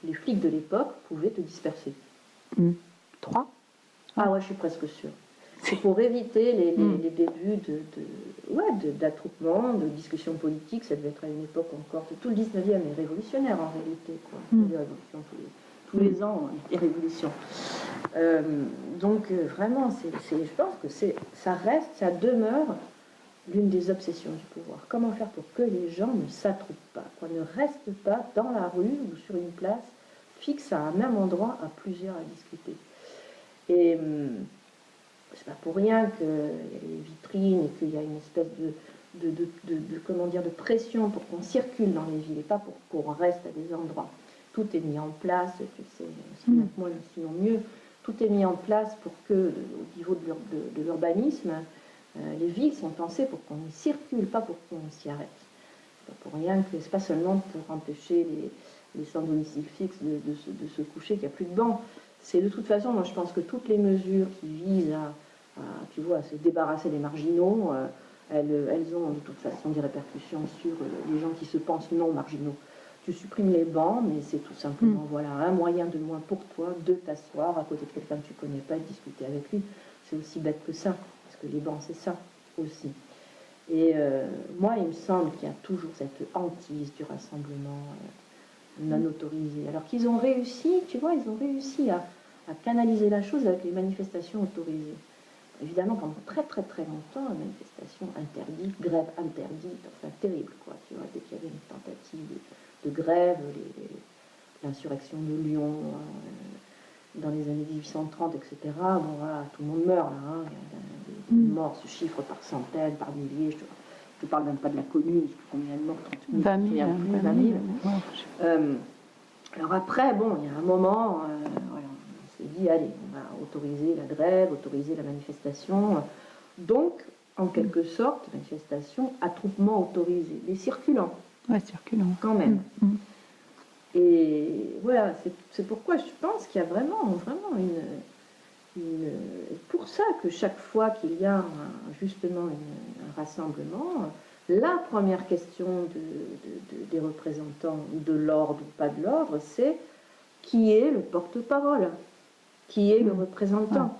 B: les flics de l'époque pouvaient te disperser.
A: 3?
B: Ah ouais, je suis presque sûre. C'est pour éviter les débuts d'attroupement, de discussions politiques. Ça devait être à une époque encore. Tout le 19e est révolutionnaire en réalité, quoi. Tous les ans, des révolutions. Donc vraiment, je pense que ça demeure l'une des obsessions du pouvoir. Comment faire pour que les gens ne s'attroupent pas, ne restent pas dans la rue ou sur une place fixe à un même endroit à plusieurs à discuter. Et c'est pas pour rien qu'il y a les vitrines et qu'il y a une espèce de pression pour qu'on circule dans les villes et pas pour qu'on reste à des endroits. Tout est mis en place, tu sais, sinon mieux, tout est mis en place pour que, au niveau de l'urbanisme, les villes sont pensées pour qu'on y circule, pas pour qu'on s'y arrête. C'est pas pour rien que c'est pas seulement pour empêcher les sans domicile fixe de se coucher qu'il n'y a plus de bancs. C'est de toute façon, moi je pense que toutes les mesures qui visent à se débarrasser des marginaux, elles ont de toute façon des répercussions sur les gens qui se pensent non marginaux. Tu supprimes les bancs, mais c'est tout simplement un moyen de moins pour toi de t'asseoir à côté de quelqu'un que tu ne connais pas et de discuter avec lui. C'est aussi bête que ça, parce que les bancs c'est ça aussi. Et moi il me semble qu'il y a toujours cette hantise du rassemblement non autorisé. Alors qu'ils ont réussi, à canaliser la chose avec les manifestations autorisées. Évidemment, pendant très très très longtemps, manifestations interdites, grèves interdites, enfin terrible, quoi. Tu vois, dès qu'il y avait une tentative de grève, l'insurrection de Lyon dans les années 1830, etc. Bon voilà, tout le monde meurt là, les morts se chiffrent par centaines, par milliers. Je ne parle même pas de la commune, combien de morts, 30 000, 20 000. Alors après, bon, il y a un moment, on s'est dit, allez, on va autoriser la grève, autoriser la manifestation. Donc, en quelque sorte, manifestation, attroupement autorisé, mais circulant.
A: Ouais, circulant.
B: Quand même. Et voilà, c'est pourquoi je pense qu'il y a vraiment pour ça que chaque fois qu'il y a justement un rassemblement, la première question des représentants de l'ordre ou pas de l'ordre, c'est qui est le porte-parole, qui est le représentant.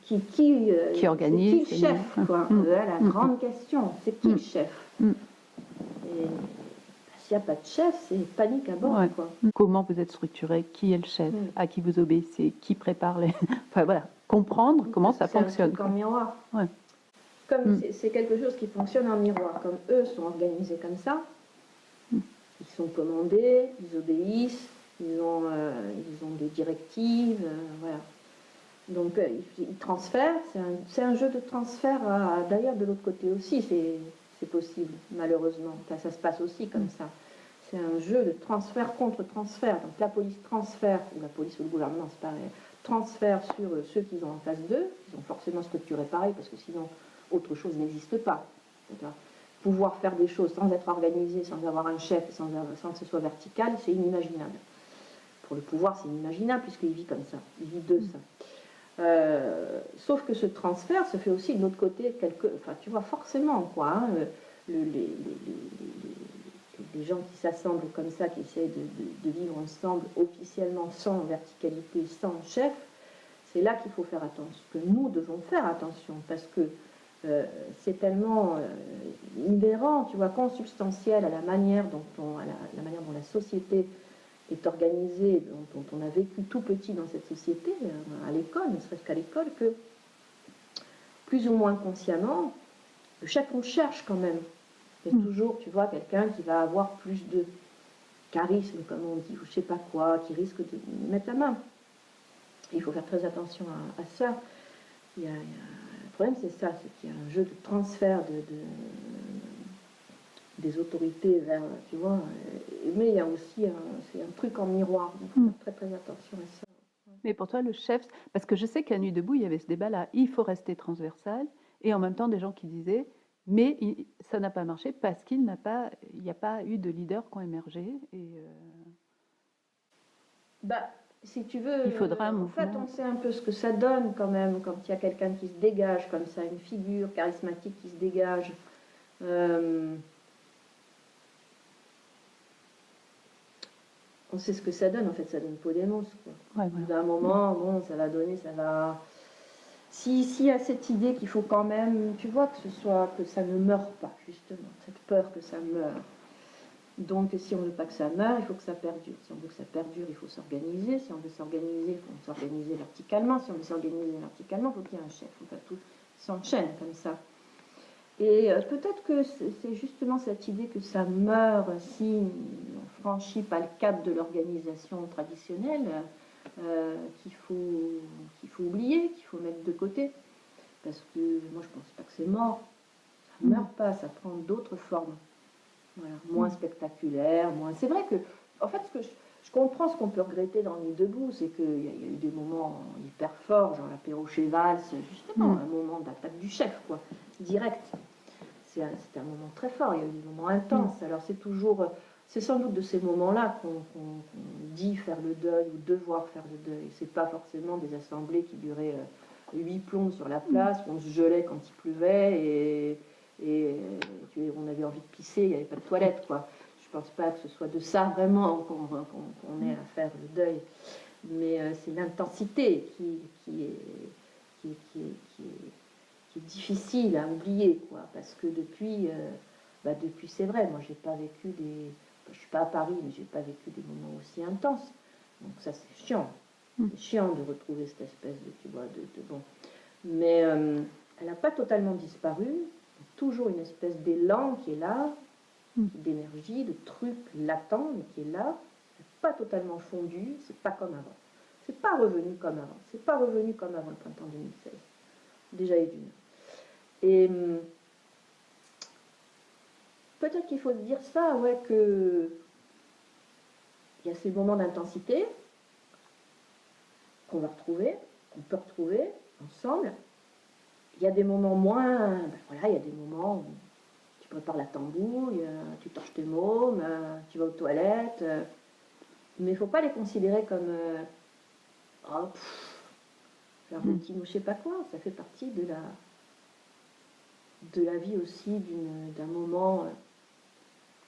A: Qui organise.
B: C'est qui le chef, quoi. La grande question, c'est qui le chef? Et s'il n'y a pas de chef, c'est panique à bord, quoi.
A: Comment vous êtes structuré? Qui est le chef? À qui vous obéissez? Qui prépare les... Enfin voilà, comprendre comment ça fonctionne.
B: C'est un truc en miroir. Comme c'est quelque chose qui fonctionne en miroir, comme eux sont organisés comme ça, ils sont commandés, ils obéissent, ils ont des directives, voilà. Donc ils transfèrent, c'est un jeu de transfert, d'ailleurs de l'autre côté aussi, c'est possible, malheureusement. Enfin, ça se passe aussi comme ça. C'est un jeu de transfert contre transfert. Donc la police transfère, ou la police ou le gouvernement, c'est pareil, transfère sur ceux qu'ils ont en face d'eux. Ils ont forcément structuré pareil, parce que sinon, autre chose n'existe pas. Pouvoir faire des choses sans être organisé, sans avoir un chef, sans que ce soit vertical, c'est inimaginable. Pour le pouvoir, c'est inimaginable, puisqu'il vit comme ça. Il vit de ça. Sauf que ce transfert se fait aussi de l'autre côté, enfin tu vois forcément quoi, hein, les gens qui s'assemblent comme ça, qui essayent de vivre ensemble officiellement sans verticalité, sans chef, c'est là qu'il faut faire attention, que nous devons faire attention, parce que c'est tellement inhérent, tu vois, consubstantiel à la manière dont la manière dont la société est organisée, dont on a vécu tout petit dans cette société, à l'école, ne serait-ce qu'à l'école, que plus ou moins consciemment, on cherche quand même. Il y a toujours, tu vois, quelqu'un qui va avoir plus de charisme, comme on dit, ou je sais pas quoi, qui risque de mettre la main. Il faut faire très attention à ça. Le problème, c'est ça, c'est qu'il y a un jeu de transfert des autorités vers, tu vois, mais il y a aussi c'est un truc en miroir, donc il faut faire très très attention à ça.
A: Mais pour toi, le chef, parce que je sais qu'à Nuit debout, il y avait ce débat-là, il faut rester transversal, et en même temps des gens qui disaient, mais ça n'a pas marché parce il n'y a pas eu de leaders qui ont émergé. Et
B: si tu veux,
A: il faudra un mouvement.
B: En fait, on sait un peu ce que ça donne quand même, quand il y a quelqu'un qui se dégage comme ça, une figure charismatique qui se dégage. On sait ce que ça donne, en fait, ça donne Podemos, quoi.
A: Ouais, voilà.
B: D'un moment, bon, ça va donner, ça va... S'il y a cette idée qu'il faut quand même, tu vois, que ça ne meure pas, justement, cette peur que ça meure. Donc, si on ne veut pas que ça meure, il faut que ça perdure. Si on veut que ça perdure, il faut s'organiser. Si on veut s'organiser, il faut s'organiser verticalement. Si on veut s'organiser verticalement, il faut qu'il y ait un chef. Enfin, tout s'enchaîne comme ça. Et peut-être que c'est justement cette idée que ça meurt si on ne franchit pas le cap de l'organisation traditionnelle qu'il faut oublier, qu'il faut mettre de côté. Parce que moi, je ne pense pas que c'est mort. Ça ne meurt pas, ça prend d'autres formes. Voilà, moins spectaculaires, moins... C'est vrai que, en fait, je comprends ce qu'on peut regretter dans Nuit debout, c'est qu'il y a eu des moments hyper forts, genre l'apéro chez Valls, justement, un moment d'attaque du chef, quoi, direct. C'était un moment très fort, il y a eu des moments intenses. Alors c'est sans doute de ces moments-là qu'on dit faire le deuil ou devoir faire le deuil. C'est pas forcément des assemblées qui duraient 8 plombs sur la place, où on se gelait quand il pleuvait et on avait envie de pisser, il n'y avait pas de toilette, quoi. Je pense pas que ce soit de ça vraiment qu'on ait à faire le deuil, mais c'est l'intensité qui est difficile à oublier, quoi, parce que depuis c'est vrai, moi j'ai pas vécu je suis pas à Paris, mais j'ai pas vécu des moments aussi intenses, donc ça c'est chiant. C'est chiant de retrouver cette espèce de, tu vois, bon. Mais elle n'a pas totalement disparu, toujours une espèce d'élan qui est là, d'énergie, de truc latent, mais qui est là, pas totalement fondu, c'est pas comme avant. C'est pas revenu comme avant. C'est pas revenu comme avant le printemps 2016. Déjà et d'une. Et peut-être qu'il faut dire ça, ouais, que il y a ces moments d'intensité qu'on va retrouver, qu'on peut retrouver ensemble. Il y a des moments moins, voilà, il y a des moments où tu prépares la tambouille, tu torches tes mômes, tu vas aux toilettes, mais il ne faut pas les considérer comme la routine ou je sais pas quoi. Ça fait partie de la vie aussi d'un moment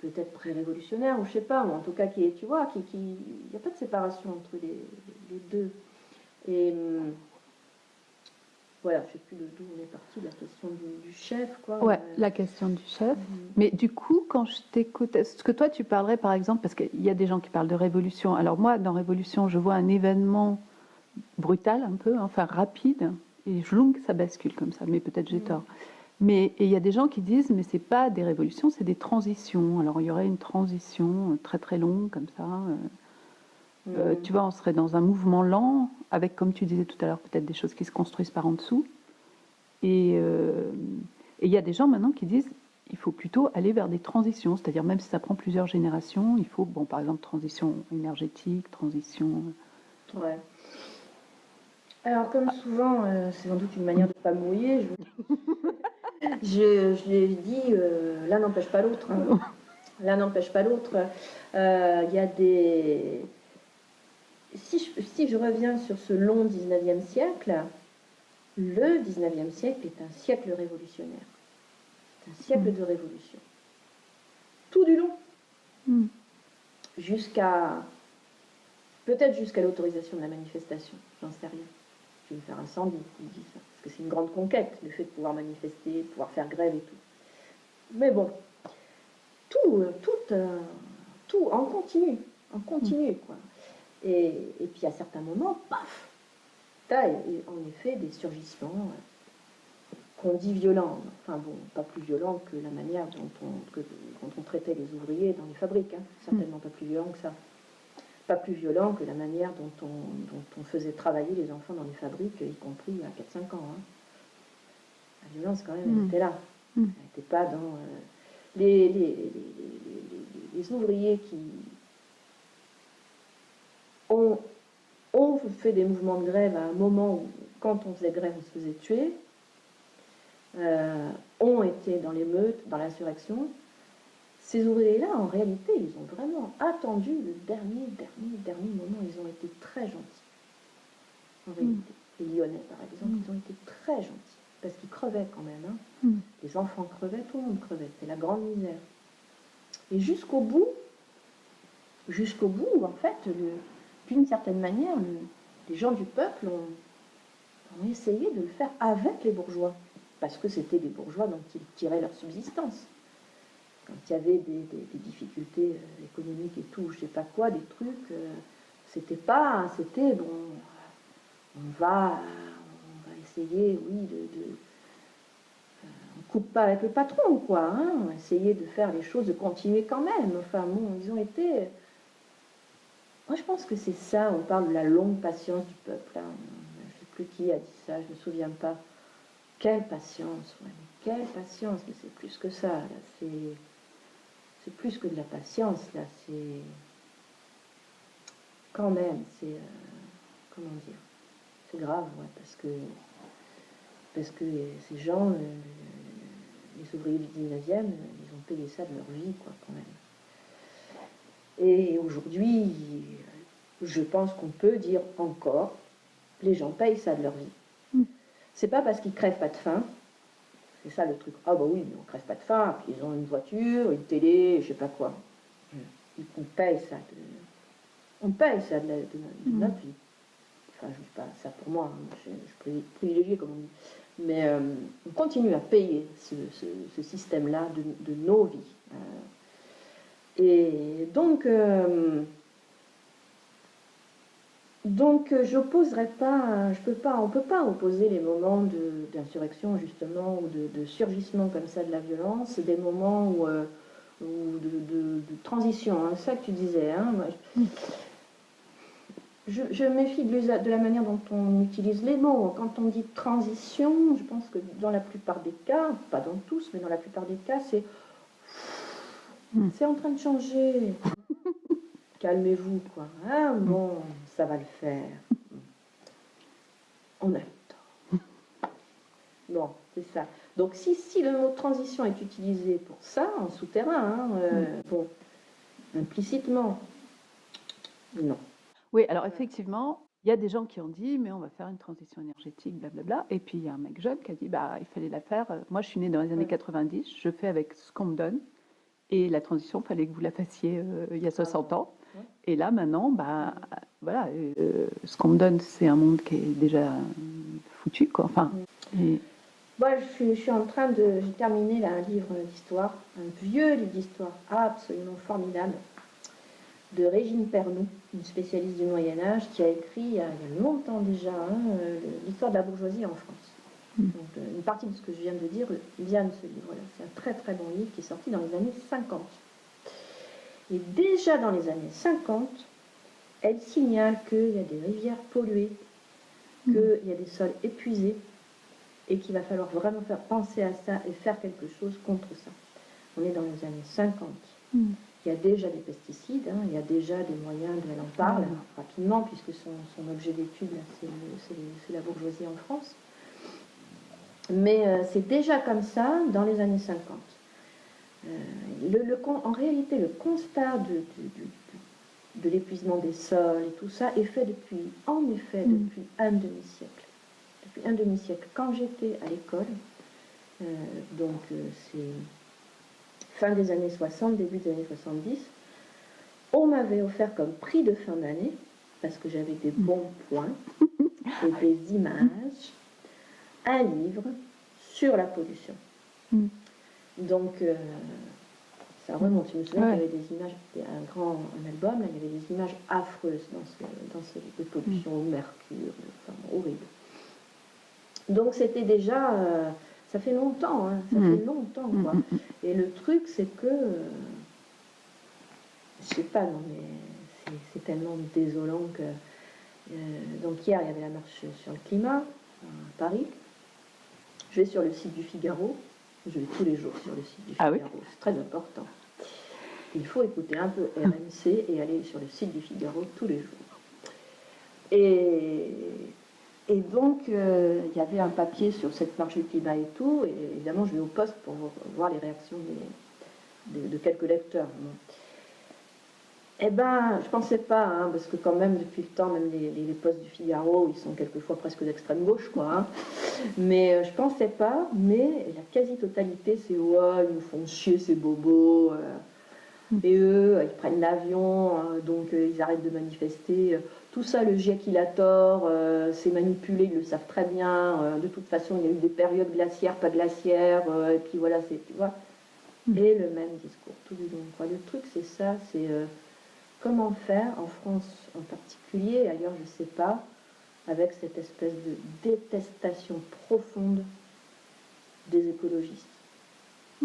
B: peut-être pré-révolutionnaire ou je sais pas, ou en tout cas qui est, tu vois, il n'y a pas de séparation entre les deux. Et voilà, je ne sais plus d'où on est parti, la question du chef, quoi.
A: Ouais, la question du chef. Mais du coup, quand je t'écoute, est-ce que toi, tu parlerais, par exemple, parce qu'il y a des gens qui parlent de révolution. Alors moi, dans révolution, je vois un événement brutal un peu, enfin rapide, et je que ça bascule comme ça, mais peut-être j'ai tort. Mais il y a des gens qui disent, mais c'est pas des révolutions, c'est des transitions. Alors il y aurait une transition très très longue comme ça. Tu vois, on serait dans un mouvement lent, avec, comme tu disais tout à l'heure, peut-être des choses qui se construisent par en dessous. Et il y a des gens maintenant qui disent, il faut plutôt aller vers des transitions, c'est-à-dire même si ça prend plusieurs générations, il faut, bon, par exemple, transition énergétique, transition...
B: Ouais. Alors, comme souvent, c'est sans doute une manière de ne pas mouiller. Je l'ai dit, l'un n'empêche pas l'autre. Hein. L'un n'empêche pas l'autre. Il y a des... Si je reviens sur ce long 19e siècle, le 19e siècle est un siècle révolutionnaire. C'est un siècle de révolution. Tout du long. Peut-être jusqu'à l'autorisation de la manifestation, j'en sais rien. Je vais me faire incendie, il dit ça. Parce que c'est une grande conquête, le fait de pouvoir manifester, de pouvoir faire grève et tout. Mais bon, tout en continu, quoi. Et puis à certains moments, paf, t'as en effet des surgissements qu'on dit violents. Enfin bon, pas plus violents que la manière dont on traitait les ouvriers dans les fabriques, hein. Certainement pas plus violents que ça. Pas plus violent que la manière dont on faisait travailler les enfants dans les fabriques, y compris à 4-5 ans. Hein. La violence, quand même, elle était là. Elle n'était pas dans... les ouvriers qui ont fait des mouvements de grève à un moment où, quand on faisait grève, on se faisait tuer, ont été dans l'émeute, dans l'insurrection. Ces ouvriers-là, en réalité, ils ont vraiment attendu le dernier moment. Ils ont été très gentils. En réalité, les Lyonnais, par exemple, ils ont été très gentils. Parce qu'ils crevaient quand même. Hein. Les enfants crevaient, tout le monde crevait. C'était la grande misère. Et jusqu'au bout, en fait, d'une certaine manière, les gens du peuple ont essayé de le faire avec les bourgeois. Parce que c'était des bourgeois dont ils tiraient leur subsistance. Quand il y avait des difficultés économiques et tout, je sais pas quoi, des trucs, c'était bon, on va essayer, oui, on coupe pas avec le patron, quoi, hein, on va essayer de faire les choses, de continuer quand même. Enfin bon, ils ont été... Moi je pense que c'est ça, on parle de la longue patience du peuple. Hein. Je ne sais plus qui a dit ça, je ne me souviens pas. Quelle patience, ouais, mais quelle patience, mais c'est plus que ça, là, c'est plus que de la patience, là, c'est... Quand même, c'est... comment dire? C'est grave, ouais, parce que ces gens, les ouvriers du 19e, ils ont payé ça de leur vie, quoi, quand même. Et aujourd'hui, je pense qu'on peut dire encore, les gens payent ça de leur vie. C'est pas parce qu'ils crèvent pas de faim. C'est ça le truc. Ah bah oui, on crève pas de faim, puis ils ont une voiture, une télé, je sais pas quoi. On paye ça de notre vie. Enfin, je dis pas ça pour moi, hein. Je suis privilégiée comme on dit. Mais on continue à payer ce système-là de nos vies. Et donc j'opposerai pas, on peut pas opposer les moments d'insurrection justement ou de surgissement comme ça de la violence, des moments où de transition, hein, ça que tu disais. Hein, je méfie de la manière dont on utilise les mots. Quand on dit transition, je pense que dans la plupart des cas, pas dans tous, mais dans la plupart des cas, c'est en train de changer. Calmez-vous, quoi. Ah bon, ça va le faire. On a le temps. Bon, c'est ça. Donc si le mot transition est utilisé pour ça, en souterrain, bon, implicitement, non.
A: Oui, alors effectivement, il y a des gens qui ont dit, mais on va faire une transition énergétique, blablabla. Et puis il y a un mec jeune qui a dit, bah, il fallait la faire. Moi, je suis née dans les années 90, je fais avec ce qu'on me donne. Et la transition, il fallait que vous la fassiez il y a 60 ans. Et là, maintenant, bah, voilà, ce qu'on me donne, c'est un monde qui est déjà foutu, quoi. Enfin, et...
B: Moi, je suis en train de... J'ai terminé là, un livre d'histoire, un vieux livre d'histoire absolument formidable, de Régine Pernoud, une spécialiste du Moyen-Âge, qui a écrit il y a longtemps déjà l'histoire de la bourgeoisie en France. Donc, une partie de ce que je viens de dire vient de ce livre-là. C'est un très très bon livre qui est sorti dans les années 50. Et déjà dans les années 50, elle signale qu'il y a des rivières polluées, qu'il y a des sols épuisés, et qu'il va falloir vraiment faire penser à ça et faire quelque chose contre ça. On est dans les années 50. Il y a déjà des pesticides, hein, il y a déjà des moyens, elle en parle rapidement, puisque son objet d'étude, c'est la bourgeoisie en France. Mais c'est déjà comme ça dans les années 50. En réalité, le constat de l'épuisement des sols et tout ça est fait depuis un demi-siècle. Depuis un demi-siècle. Quand j'étais à l'école, c'est fin des années 60, début des années 70, on m'avait offert comme prix de fin d'année, parce que j'avais des bons points et des images, un livre sur la pollution. Donc, ça remonte. Je me souviens qu'il y avait des images, un album, il y avait des images affreuses dans ce livre de pollution au mercure, enfin, horrible. Donc c'était déjà, ça fait longtemps, hein, ça fait longtemps, quoi. Et le truc, c'est que, je sais pas, non mais c'est tellement désolant que... donc hier, il y avait la marche sur le climat, à Paris. Je vais sur le site du Figaro, je vais tous les jours sur le site du Figaro, c'est très important. Il faut écouter un peu RMC et aller sur le site du Figaro tous les jours. Et donc, il y avait un papier sur cette marche du climat et tout, et évidemment, je vais au poste pour voir les réactions de quelques lecteurs. Eh ben, je pensais pas, hein, parce que quand même, depuis le temps, même les postes du Figaro, ils sont quelquefois presque d'extrême gauche, quoi. Hein. Mais je pensais pas, mais la quasi-totalité, c'est « ouais, ils nous font chier, ces bobos ». Et eux, ils prennent l'avion, donc ils arrêtent de manifester. Tout ça, le GIEC, il a tort, c'est manipulé, ils le savent très bien. De toute façon, il y a eu des périodes glaciaires, pas glaciaires, et puis voilà, tu vois. Et le même discours, tout du long. Quoi. Le truc, c'est ça, c'est comment faire, en France en particulier, ailleurs, je ne sais pas, avec cette espèce de détestation profonde des écologistes.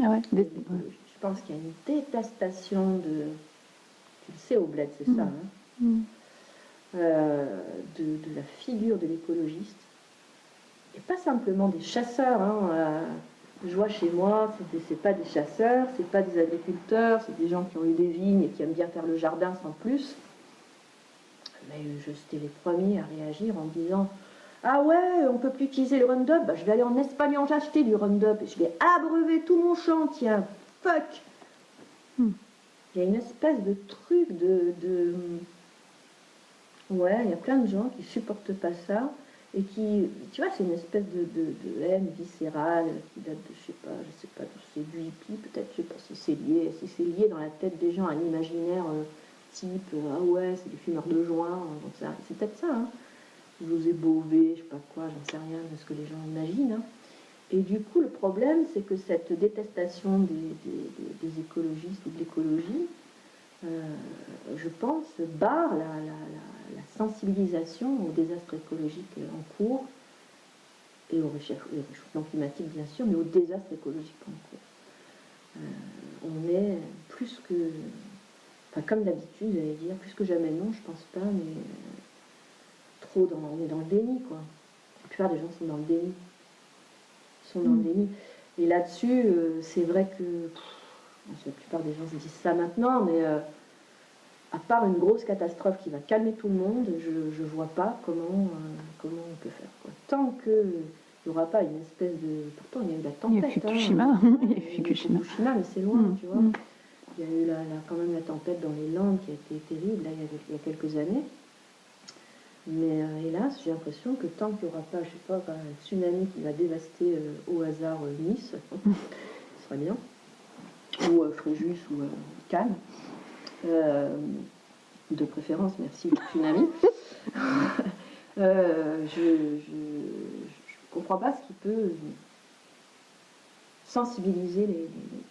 A: Ah ouais,
B: Je pense qu'il y a une détestation tu le sais au bled, c'est ça, hein, de la figure de l'écologiste. Et pas simplement des chasseurs. Hein, je vois chez moi, c'est pas des chasseurs, c'est pas des agriculteurs, c'est des gens qui ont eu des vignes et qui aiment bien faire le jardin sans plus. Mais j'étais les premiers à réagir en disant « Ah ouais, on peut plus utiliser le Roundup, je vais aller en Espagne en acheter du Roundup et je vais abreuver tout mon champ, tiens, fuck !» Il y a une espèce de truc Ouais, il y a plein de gens qui supportent pas ça et qui, tu vois, c'est une espèce de haine viscérale qui date de, je sais pas d'où c'est, du hippie peut-être, je sais pas si c'est lié dans la tête des gens à un imaginaire type, ah ouais, c'est des fumeurs de joint, c'est peut-être ça, hein. José Bové, je sais pas quoi, j'en sais rien de ce que les gens imaginent, hein. Et du coup, le problème, c'est que cette détestation des écologistes ou de l'écologie, je pense, barre la sensibilisation au désastre écologique en cours et au réchauffement climatique, bien sûr, mais au désastre écologique en cours. On est plus que... Enfin, comme d'habitude, j'allais dire, plus que jamais non, je pense pas, mais on est dans le déni, quoi. La plupart des gens sont dans le déni. Et là-dessus, c'est vrai que la plupart des gens se disent ça maintenant, mais à part une grosse catastrophe qui va calmer tout le monde, je ne vois pas comment on peut faire, quoi. Tant qu'il n'y aura pas une espèce de... Pourtant, il y a eu la tempête.
A: Il y a Fukushima.
B: Il y a Fukushima, mais c'est loin, tu vois. Il y a eu quand même la tempête dans les Landes qui a été terrible, là, il y a quelques années. Mais hélas, j'ai l'impression que tant qu'il n'y aura pas, je sais pas, un tsunami qui va dévaster au hasard Nice, ce serait bien, ou Fréjus ou Cannes, de préférence, merci le tsunami, je comprends pas ce qui peut sensibiliser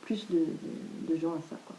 B: plus de gens à ça, quoi.